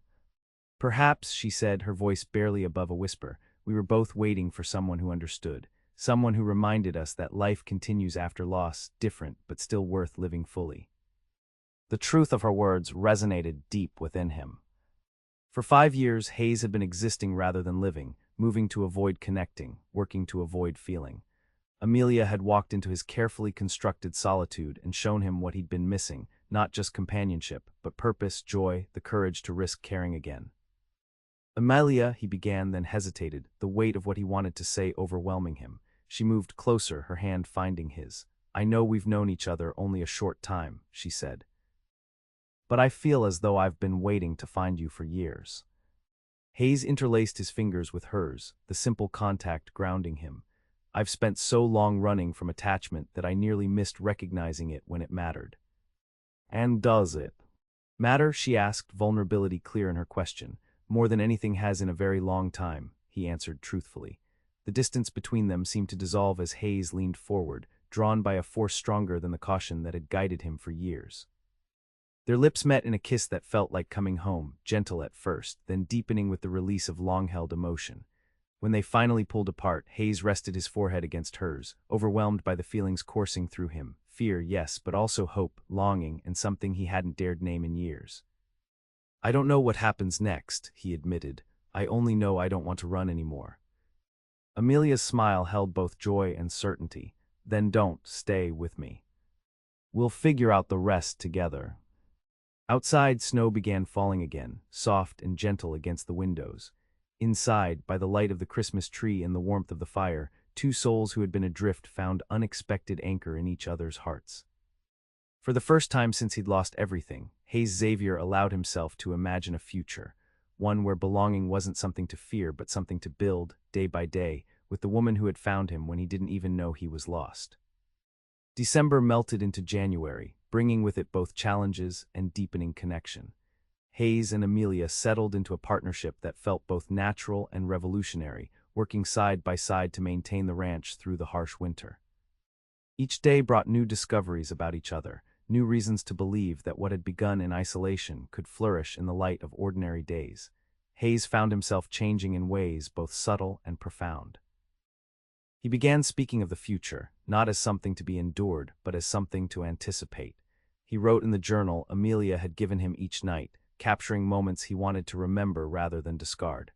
"Perhaps," she said, her voice barely above a whisper, "we were both waiting for someone who understood, someone who reminded us that life continues after loss, different but still worth living fully." The truth of her words resonated deep within him. For 5 years, Hayes had been existing rather than living, moving to avoid connecting, working to avoid feeling. Amelia had walked into his carefully constructed solitude and shown him what he'd been missing, not just companionship, but purpose, joy, the courage to risk caring again. Amelia, he began, then hesitated, the weight of what he wanted to say overwhelming him. She moved closer, her hand finding his. "I know we've known each other only a short time," she said. "But I feel as though I've been waiting to find you for years." Hayes interlaced his fingers with hers, the simple contact grounding him. "I've spent so long running from attachment that I nearly missed recognizing it when it mattered." "And does it matter?" she asked, vulnerability clear in her question. "More than anything has in a very long time," he answered truthfully. The distance between them seemed to dissolve as Hayes leaned forward, drawn by a force stronger than the caution that had guided him for years. Their lips met in a kiss that felt like coming home, gentle at first, then deepening with the release of long-held emotion. When they finally pulled apart, Hayes rested his forehead against hers, overwhelmed by the feelings coursing through him. Fear, yes, but also hope, longing, and something he hadn't dared name in years. "I don't know what happens next," he admitted. "I only know I don't want to run anymore." Amelia's smile held both joy and certainty. "Then don't stay with me. We'll figure out the rest together." Outside, snow began falling again, soft and gentle against the windows. Inside, by the light of the Christmas tree and the warmth of the fire, two souls who had been adrift found unexpected anchor in each other's hearts. For the first time since he'd lost everything, Hayes Xavier allowed himself to imagine a future, one where belonging wasn't something to fear but something to build, day by day, with the woman who had found him when he didn't even know he was lost. December melted into January, bringing with it both challenges and deepening connection. Hayes and Amelia settled into a partnership that felt both natural and revolutionary, working side by side to maintain the ranch through the harsh winter. Each day brought new discoveries about each other, new reasons to believe that what had begun in isolation could flourish in the light of ordinary days. Hayes found himself changing in ways both subtle and profound. He began speaking of the future, not as something to be endured, but as something to anticipate. He wrote in the journal Amelia had given him each night, capturing moments he wanted to remember rather than discard.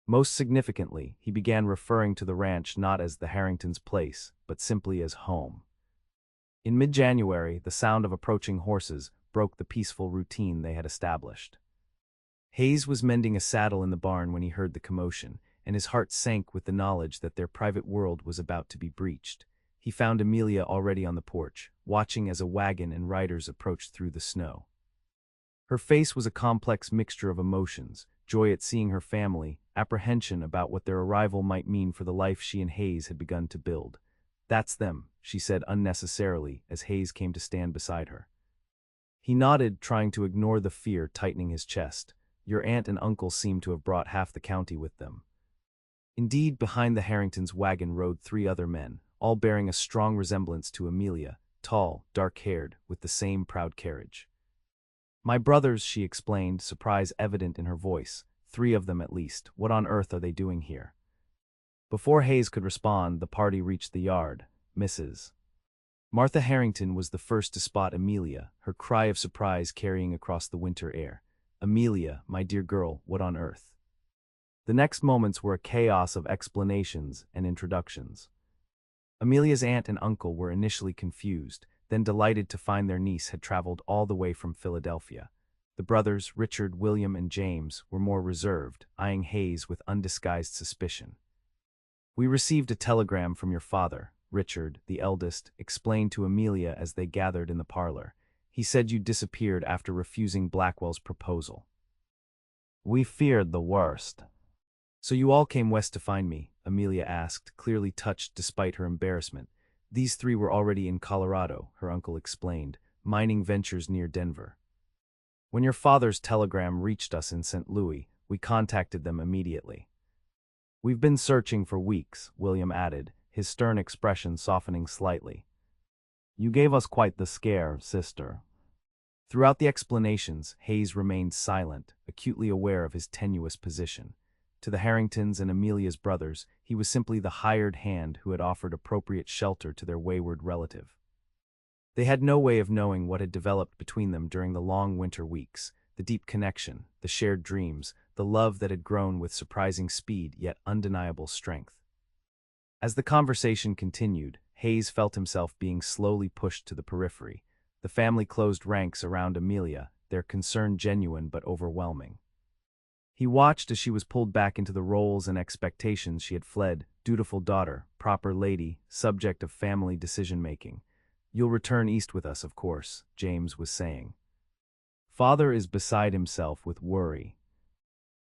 Most significantly, he began referring to the ranch not as the Harringtons' place, but simply as home. In mid-January, the sound of approaching horses broke the peaceful routine they had established. Hayes was mending a saddle in the barn when he heard the commotion, and his heart sank with the knowledge that their private world was about to be breached. He found Amelia already on the porch, watching as a wagon and riders approached through the snow. Her face was a complex mixture of emotions, joy at seeing her family, apprehension about what their arrival might mean for the life she and Hayes had begun to build. "That's them," she said unnecessarily as Hayes came to stand beside her. He nodded, trying to ignore the fear tightening his chest. "Your aunt and uncle seem to have brought half the county with them." Indeed, behind the Harringtons' wagon rode three other men, all bearing a strong resemblance to Amelia, tall, dark-haired, with the same proud carriage. "My brothers," she explained, surprise evident in her voice. "Three of them at least. What on earth are they doing here?" Before Hayes could respond, the party reached the yard. Mrs. Martha Harrington was the first to spot Amelia, her cry of surprise carrying across the winter air. "Amelia, my dear girl, what on earth?" The next moments were a chaos of explanations and introductions. Amelia's aunt and uncle were initially confused, then delighted to find their niece had traveled all the way from Philadelphia. The brothers, Richard, William, and James, were more reserved, eyeing Hayes with undisguised suspicion. "We received a telegram from your father," Richard, the eldest, explained to Amelia as they gathered in the parlor. "He said you disappeared after refusing Blackwell's proposal." "We feared the worst." "So you all came west to find me?" Amelia asked, clearly touched despite her embarrassment. "These three were already in Colorado," her uncle explained, "mining ventures near Denver. When your father's telegram reached us in St. Louis, we contacted them immediately." "We've been searching for weeks," William added, his stern expression softening slightly. "You gave us quite the scare, sister." Throughout the explanations, Hayes remained silent, acutely aware of his tenuous position. To the Harringtons and Amelia's brothers, he was simply the hired hand who had offered appropriate shelter to their wayward relative. They had no way of knowing what had developed between them during the long winter weeks. the deep connection, the shared dreams, the love that had grown with surprising speed yet undeniable strength. As the conversation continued, Hayes felt himself being slowly pushed to the periphery. The family closed ranks around Amelia, their concern genuine but overwhelming. He watched as she was pulled back into the roles and expectations she had fled: dutiful daughter, proper lady, subject of family decision-making. "You'll return east with us, of course," James was saying. Father is beside himself with worry.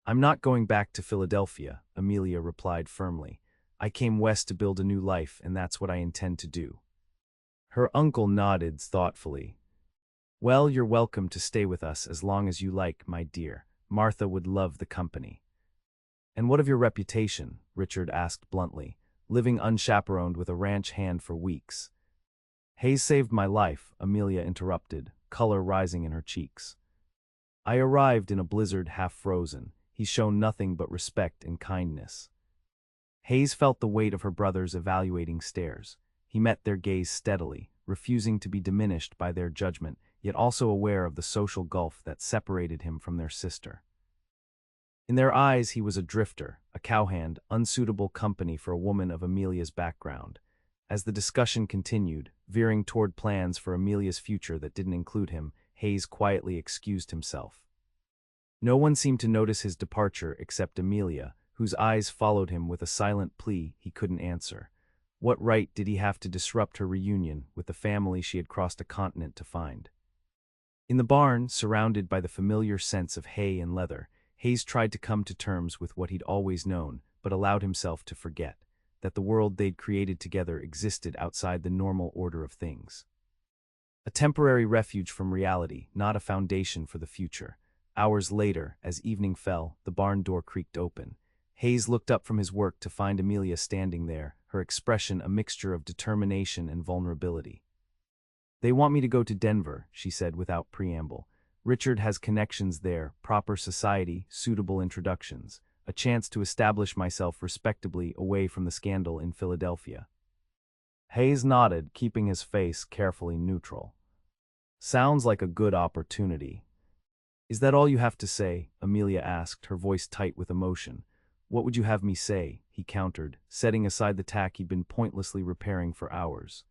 "I'm not going back to Philadelphia," Amelia replied firmly. "I came west to build a new life, and that's what I intend to do." Her uncle nodded thoughtfully. "Well, you're welcome to stay with us as long as you like, my dear. Martha would love the company." "And what of your reputation?" Richard asked bluntly, "living unchaperoned with a ranch hand for weeks." "Hayes saved my life," Amelia interrupted, color rising in her cheeks. "I arrived in a blizzard half-frozen. He's shown nothing but respect and kindness." Hayes felt the weight of her brother's evaluating stares. He met their gaze steadily, refusing to be diminished by their judgment, yet also aware of the social gulf that separated him from their sister. In their eyes he was a drifter, a cowhand, unsuitable company for a woman of Amelia's background. As the discussion continued, veering toward plans for Amelia's future that didn't include him, Hayes quietly excused himself. No one seemed to notice his departure except Amelia, whose eyes followed him with a silent plea he couldn't answer. What right did he have to disrupt her reunion with the family she had crossed a continent to find? In the barn, surrounded by the familiar scents of hay and leather, Hayes tried to come to terms with what he'd always known, but allowed himself to forget that the world they'd created together existed outside the normal order of things. A temporary refuge from reality, not a foundation for the future. Hours later, as evening fell, the barn door creaked open. Hayes looked up from his work to find Amelia standing there, her expression a mixture of determination and vulnerability. "They want me to go to Denver," she said without preamble. "Richard has connections there, proper society, suitable introductions, a chance to establish myself respectably away from the scandal in Philadelphia." Hayes nodded, keeping his face carefully neutral. "Sounds like a good opportunity." "Is that all you have to say?" Amelia asked, her voice tight with emotion. "What would you have me say?" he countered, setting aside the tack he'd been pointlessly repairing for hours.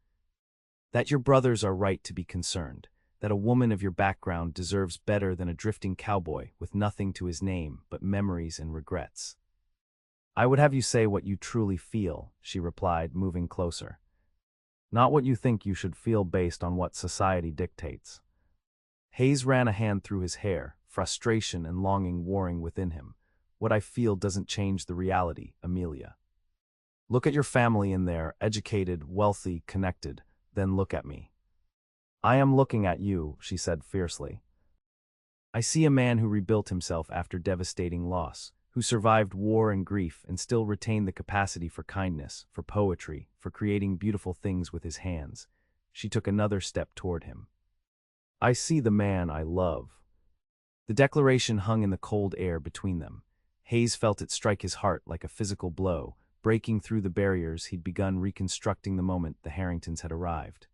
"That your brothers are right to be concerned, that a woman of your background deserves better than a drifting cowboy with nothing to his name but memories and regrets." "I would have you say what you truly feel," she replied, moving closer. "Not what you think you should feel based on what society dictates." Hayes ran a hand through his hair, frustration and longing warring within him. "What I feel doesn't change the reality, Amelia. Look at your family in there, educated, wealthy, connected. Then look at me." "I am looking at you," she said fiercely. "I see a man who rebuilt himself after devastating loss, who survived war and grief and still retained the capacity for kindness, for poetry, for creating beautiful things with his hands." She took another step toward him. "I see the man I love." The declaration hung in the cold air between them. Hayes felt it strike his heart like a physical blow, breaking through the barriers he'd begun reconstructing the moment the Harringtons had arrived.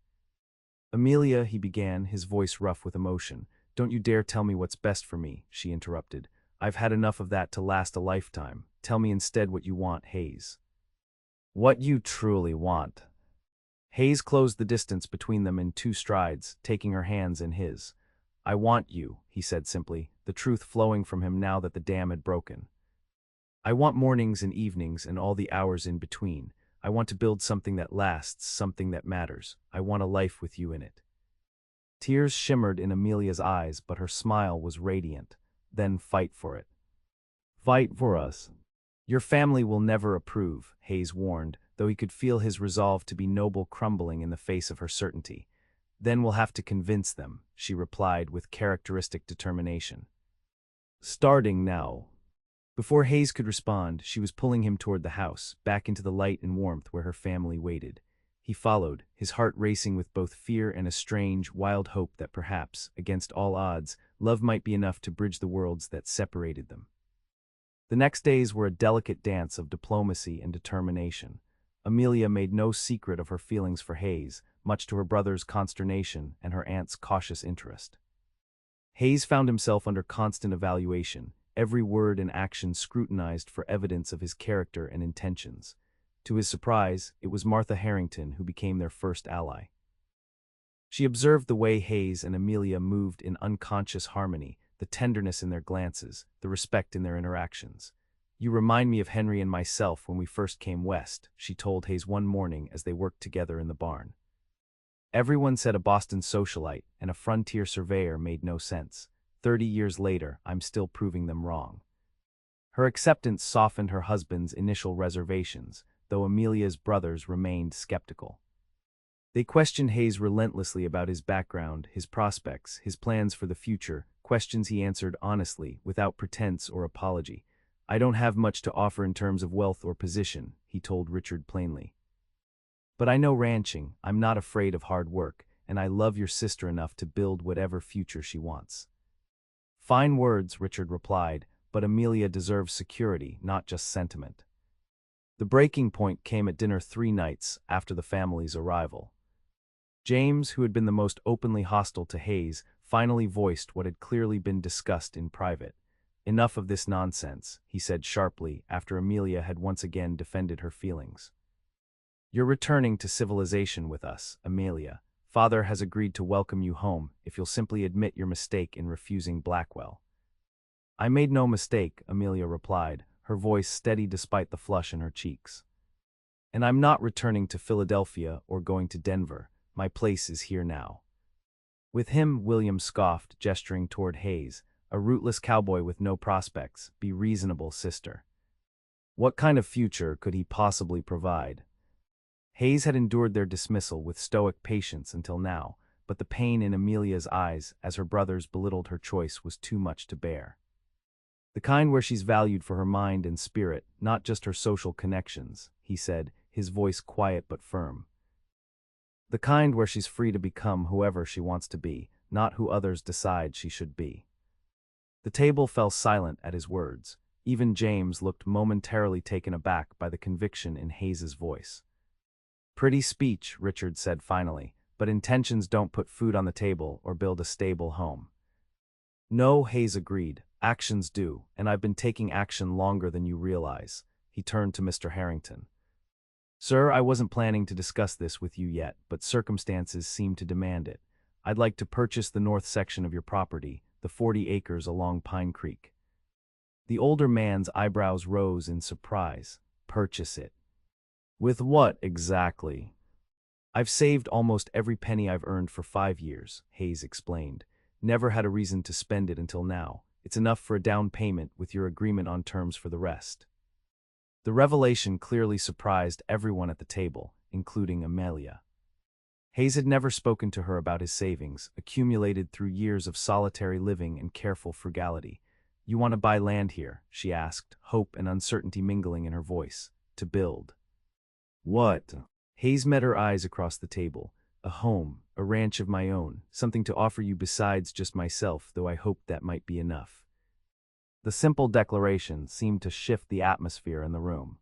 "Amelia," he began, his voice rough with emotion. "Don't you dare tell me what's best for me," she interrupted. "I've had enough of that to last a lifetime. Tell me instead what you want, Hayes." "What you truly want." Hayes closed the distance between them in 2 strides, taking her hands in his. "I want you," he said simply, the truth flowing from him now that the dam had broken. "I want mornings and evenings and all the hours in between. I want to build something that lasts, something that matters. I want a life with you in it." Tears shimmered in Amelia's eyes, but her smile was radiant. "Then fight for it." "Fight for us." "Your family will never approve," Hayes warned, though he could feel his resolve to be noble crumbling in the face of her certainty. "Then we'll have to convince them," she replied with characteristic determination. "Starting now." Before Hayes could respond, she was pulling him toward the house, back into the light and warmth where her family waited. He followed, his heart racing with both fear and a strange, wild hope that perhaps, against all odds, love might be enough to bridge the worlds that separated them. The next days were a delicate dance of diplomacy and determination. Amelia made no secret of her feelings for Hayes, much to her brother's consternation and her aunt's cautious interest. Hayes found himself under constant evaluation, every word and action scrutinized for evidence of his character and intentions. To his surprise, it was Martha Harrington who became their first ally. She observed the way Hayes and Amelia moved in unconscious harmony, the tenderness in their glances, the respect in their interactions. "You remind me of Henry and myself when we first came west," she told Hayes one morning as they worked together in the barn. Everyone said a Boston socialite and a frontier surveyor made no sense. 30 years later, I'm still proving them wrong. Her acceptance softened her husband's initial reservations, though Amelia's brothers remained skeptical. They questioned Hayes relentlessly about his background, his prospects, his plans for the future, questions he answered honestly, without pretense or apology. "I don't have much to offer in terms of wealth or position," he told Richard plainly. "But I know ranching, I'm not afraid of hard work, and I love your sister enough to build whatever future she wants." "Fine words," Richard replied, "but Amelia deserves security, not just sentiment." The breaking point came at dinner 3 nights after the family's arrival. James, who had been the most openly hostile to Hayes, finally voiced what had clearly been discussed in private. "Enough of this nonsense," he said sharply after Amelia had once again defended her feelings. "You're returning to civilization with us, Amelia. Father has agreed to welcome you home if you'll simply admit your mistake in refusing Blackwell." "I made no mistake," Amelia replied, her voice steady despite the flush in her cheeks. "And I'm not returning to Philadelphia or going to Denver. My place is here now." "With him," William scoffed, gesturing toward Hayes, "a rootless cowboy with no prospects. Be reasonable, sister. What kind of future could he possibly provide?" Hayes had endured their dismissal with stoic patience until now, but the pain in Amelia's eyes as her brothers belittled her choice was too much to bear. "The kind where she's valued for her mind and spirit, not just her social connections," he said, his voice quiet but firm. "The kind where she's free to become whoever she wants to be, not who others decide she should be." The table fell silent at his words. Even James looked momentarily taken aback by the conviction in Hayes's voice. "Pretty speech," Richard said finally, "but intentions don't put food on the table or build a stable home." "No," Hayes agreed, "actions do, and I've been taking action longer than you realize." He turned to Mr. Harrington. "Sir, I wasn't planning to discuss this with you yet, but circumstances seem to demand it. I'd like to purchase the north section of your property, the 40 acres along Pine Creek." The older man's eyebrows rose in surprise. "Purchase it? With what exactly?" "I've saved almost every penny I've earned for 5 years," Hayes explained. "Never had a reason to spend it until now. It's enough for a down payment with your agreement on terms for the rest." The revelation clearly surprised everyone at the table, including Amelia. Hayes had never spoken to her about his savings, accumulated through years of solitary living and careful frugality. "You want to buy land here?" she asked, hope and uncertainty mingling in her voice. "To build." "What?" Hayes met her eyes across the table. "A home, a ranch of my own, something to offer you besides just myself, though I hoped that might be enough." The simple declaration seemed to shift the atmosphere in the room.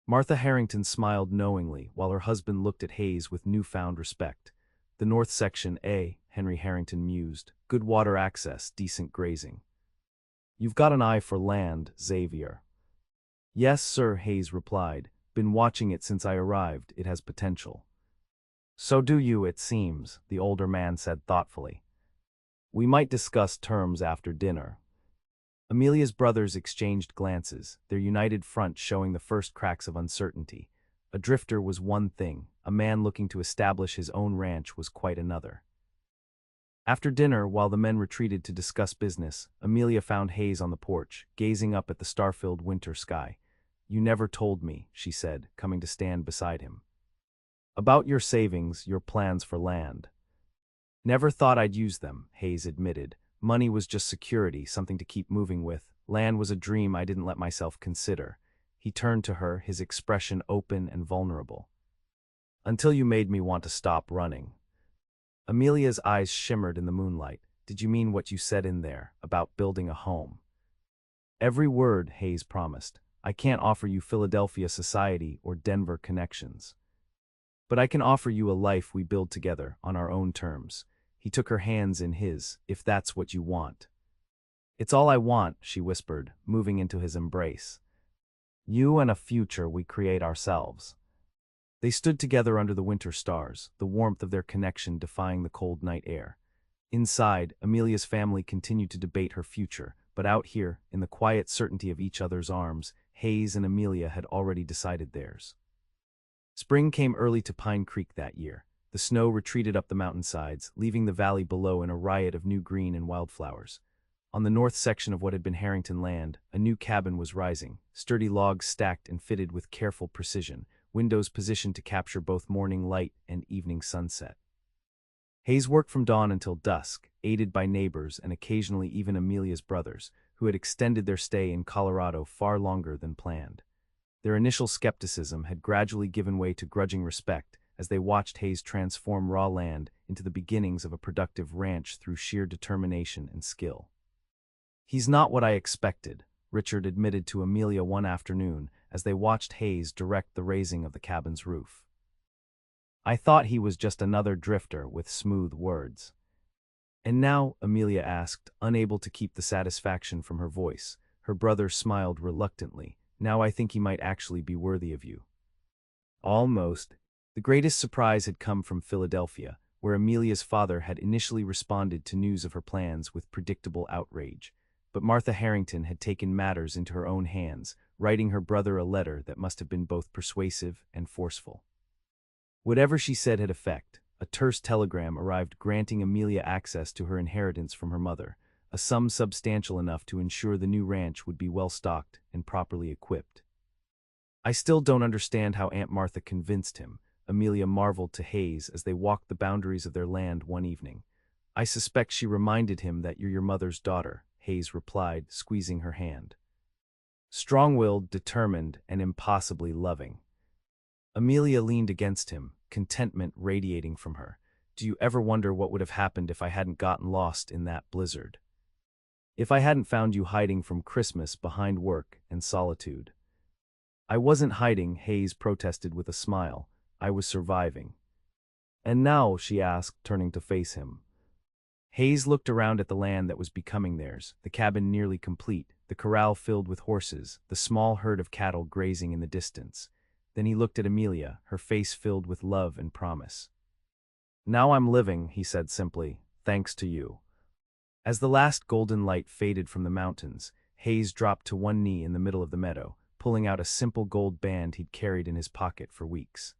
Martha Harrington smiled knowingly while her husband looked at Hayes with newfound respect. "The north section, Henry Harrington mused. "Good water access, decent grazing." "You've got an eye for land, Xavier." "Yes, sir," Hayes replied. "Been watching it since I arrived. It has potential." "So do you, it seems," the older man said thoughtfully. "We might discuss terms after dinner." Amelia's brothers exchanged glances, their united front showing the first cracks of uncertainty. A drifter was one thing, a man looking to establish his own ranch was quite another. After dinner, while the men retreated to discuss business, Amelia found Hayes on the porch, gazing up at the star-filled winter sky. "You never told me," she said, coming to stand beside him. "About your savings, your plans for land." "Never thought I'd use them," Hayes admitted. "Money was just security, something to keep moving with. Land was a dream I didn't let myself consider." He turned to her, his expression open and vulnerable. "Until you made me want to stop running." Amelia's eyes shimmered in the moonlight. "Did you mean what you said in there, about building a home?" "Every word," Hayes promised. "I can't offer you Philadelphia society or Denver connections. But I can offer you a life we build together, on our own terms." He took her hands in his. "If that's what you want." "It's all I want," she whispered, moving into his embrace. "You and a future we create ourselves." They stood together under the winter stars, the warmth of their connection defying the cold night air. Inside, Amelia's family continued to debate her future, but out here, in the quiet certainty of each other's arms, Hayes and Amelia had already decided theirs. Spring came early to Pine Creek that year. The snow retreated up the mountainsides, leaving the valley below in a riot of new green and wildflowers. On the north section of what had been Harrington land, a new cabin was rising, sturdy logs stacked and fitted with careful precision, windows positioned to capture both morning light and evening sunset. Hayes worked from dawn until dusk, aided by neighbors and occasionally even Amelia's brothers, who had extended their stay in Colorado far longer than planned. Their initial skepticism had gradually given way to grudging respect as they watched Hayes transform raw land into the beginnings of a productive ranch through sheer determination and skill. "He's not what I expected," Richard admitted to Amelia one afternoon as they watched Hayes direct the raising of the cabin's roof. "I thought he was just another drifter with smooth words." "And now?" Amelia asked, unable to keep the satisfaction from her voice. Her brother smiled reluctantly. "Now I think he might actually be worthy of you." Almost. The greatest surprise had come from Philadelphia, where Amelia's father had initially responded to news of her plans with predictable outrage. But Martha Harrington had taken matters into her own hands, writing her brother a letter that must have been both persuasive and forceful. Whatever she said had effect. A terse telegram arrived granting Amelia access to her inheritance from her mother, a sum substantial enough to ensure the new ranch would be well stocked and properly equipped. "I still don't understand how Aunt Martha convinced him," Amelia marveled to Hayes as they walked the boundaries of their land one evening. "I suspect she reminded him that you're your mother's daughter," Hayes replied, squeezing her hand. "Strong-willed, determined, and impossibly loving." Amelia leaned against him, contentment radiating from her. "Do you ever wonder what would have happened if I hadn't gotten lost in that blizzard? If I hadn't found you hiding from Christmas behind work and solitude?" "I wasn't hiding," Hayes protested with a smile. "I was surviving." "And now?" she asked, turning to face him. Hayes looked around at the land that was becoming theirs, the cabin nearly complete, the corral filled with horses, the small herd of cattle grazing in the distance. Then he looked at Amelia, her face filled with love and promise. "Now I'm living," he said simply, "thanks to you." As the last golden light faded from the mountains, Hayes dropped to one knee in the middle of the meadow, pulling out a simple gold band he'd carried in his pocket for weeks.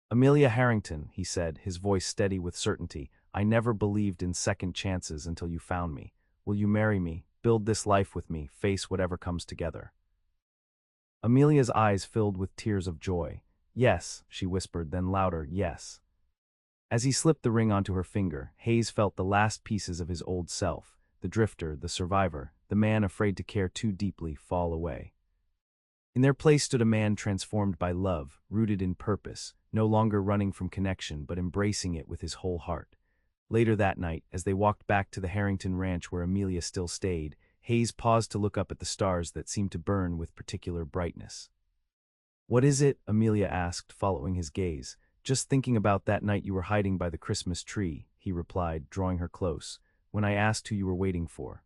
"Amelia Harrington," he said, his voice steady with certainty, "I never believed in second chances until you found me. Will you marry me, build this life with me, face whatever comes together?" Amelia's eyes filled with tears of joy. "Yes," she whispered, then louder, "yes." As he slipped the ring onto her finger, Hayes felt the last pieces of his old self, the drifter, the survivor, the man afraid to care too deeply, fall away. In their place stood a man transformed by love, rooted in purpose, no longer running from connection but embracing it with his whole heart. Later that night, as they walked back to the Harrington ranch where Amelia still stayed, Hayes paused to look up at the stars that seemed to burn with particular brightness. "What is it?" Amelia asked, following his gaze. "Just thinking about that night you were hiding by the Christmas tree," he replied, drawing her close, "when I asked who you were waiting for."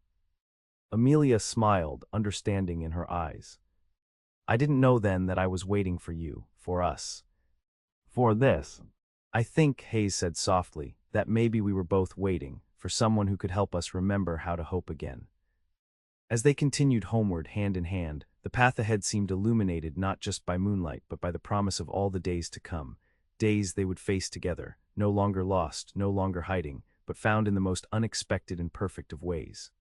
Amelia smiled, understanding in her eyes. "I didn't know then that I was waiting for you, for us. For this." "I think," Hayes said softly, "that maybe we were both waiting for someone who could help us remember how to hope again." As they continued homeward, hand in hand, the path ahead seemed illuminated not just by moonlight but by the promise of all the days to come, days they would face together, no longer lost, no longer hiding, but found in the most unexpected and perfect of ways.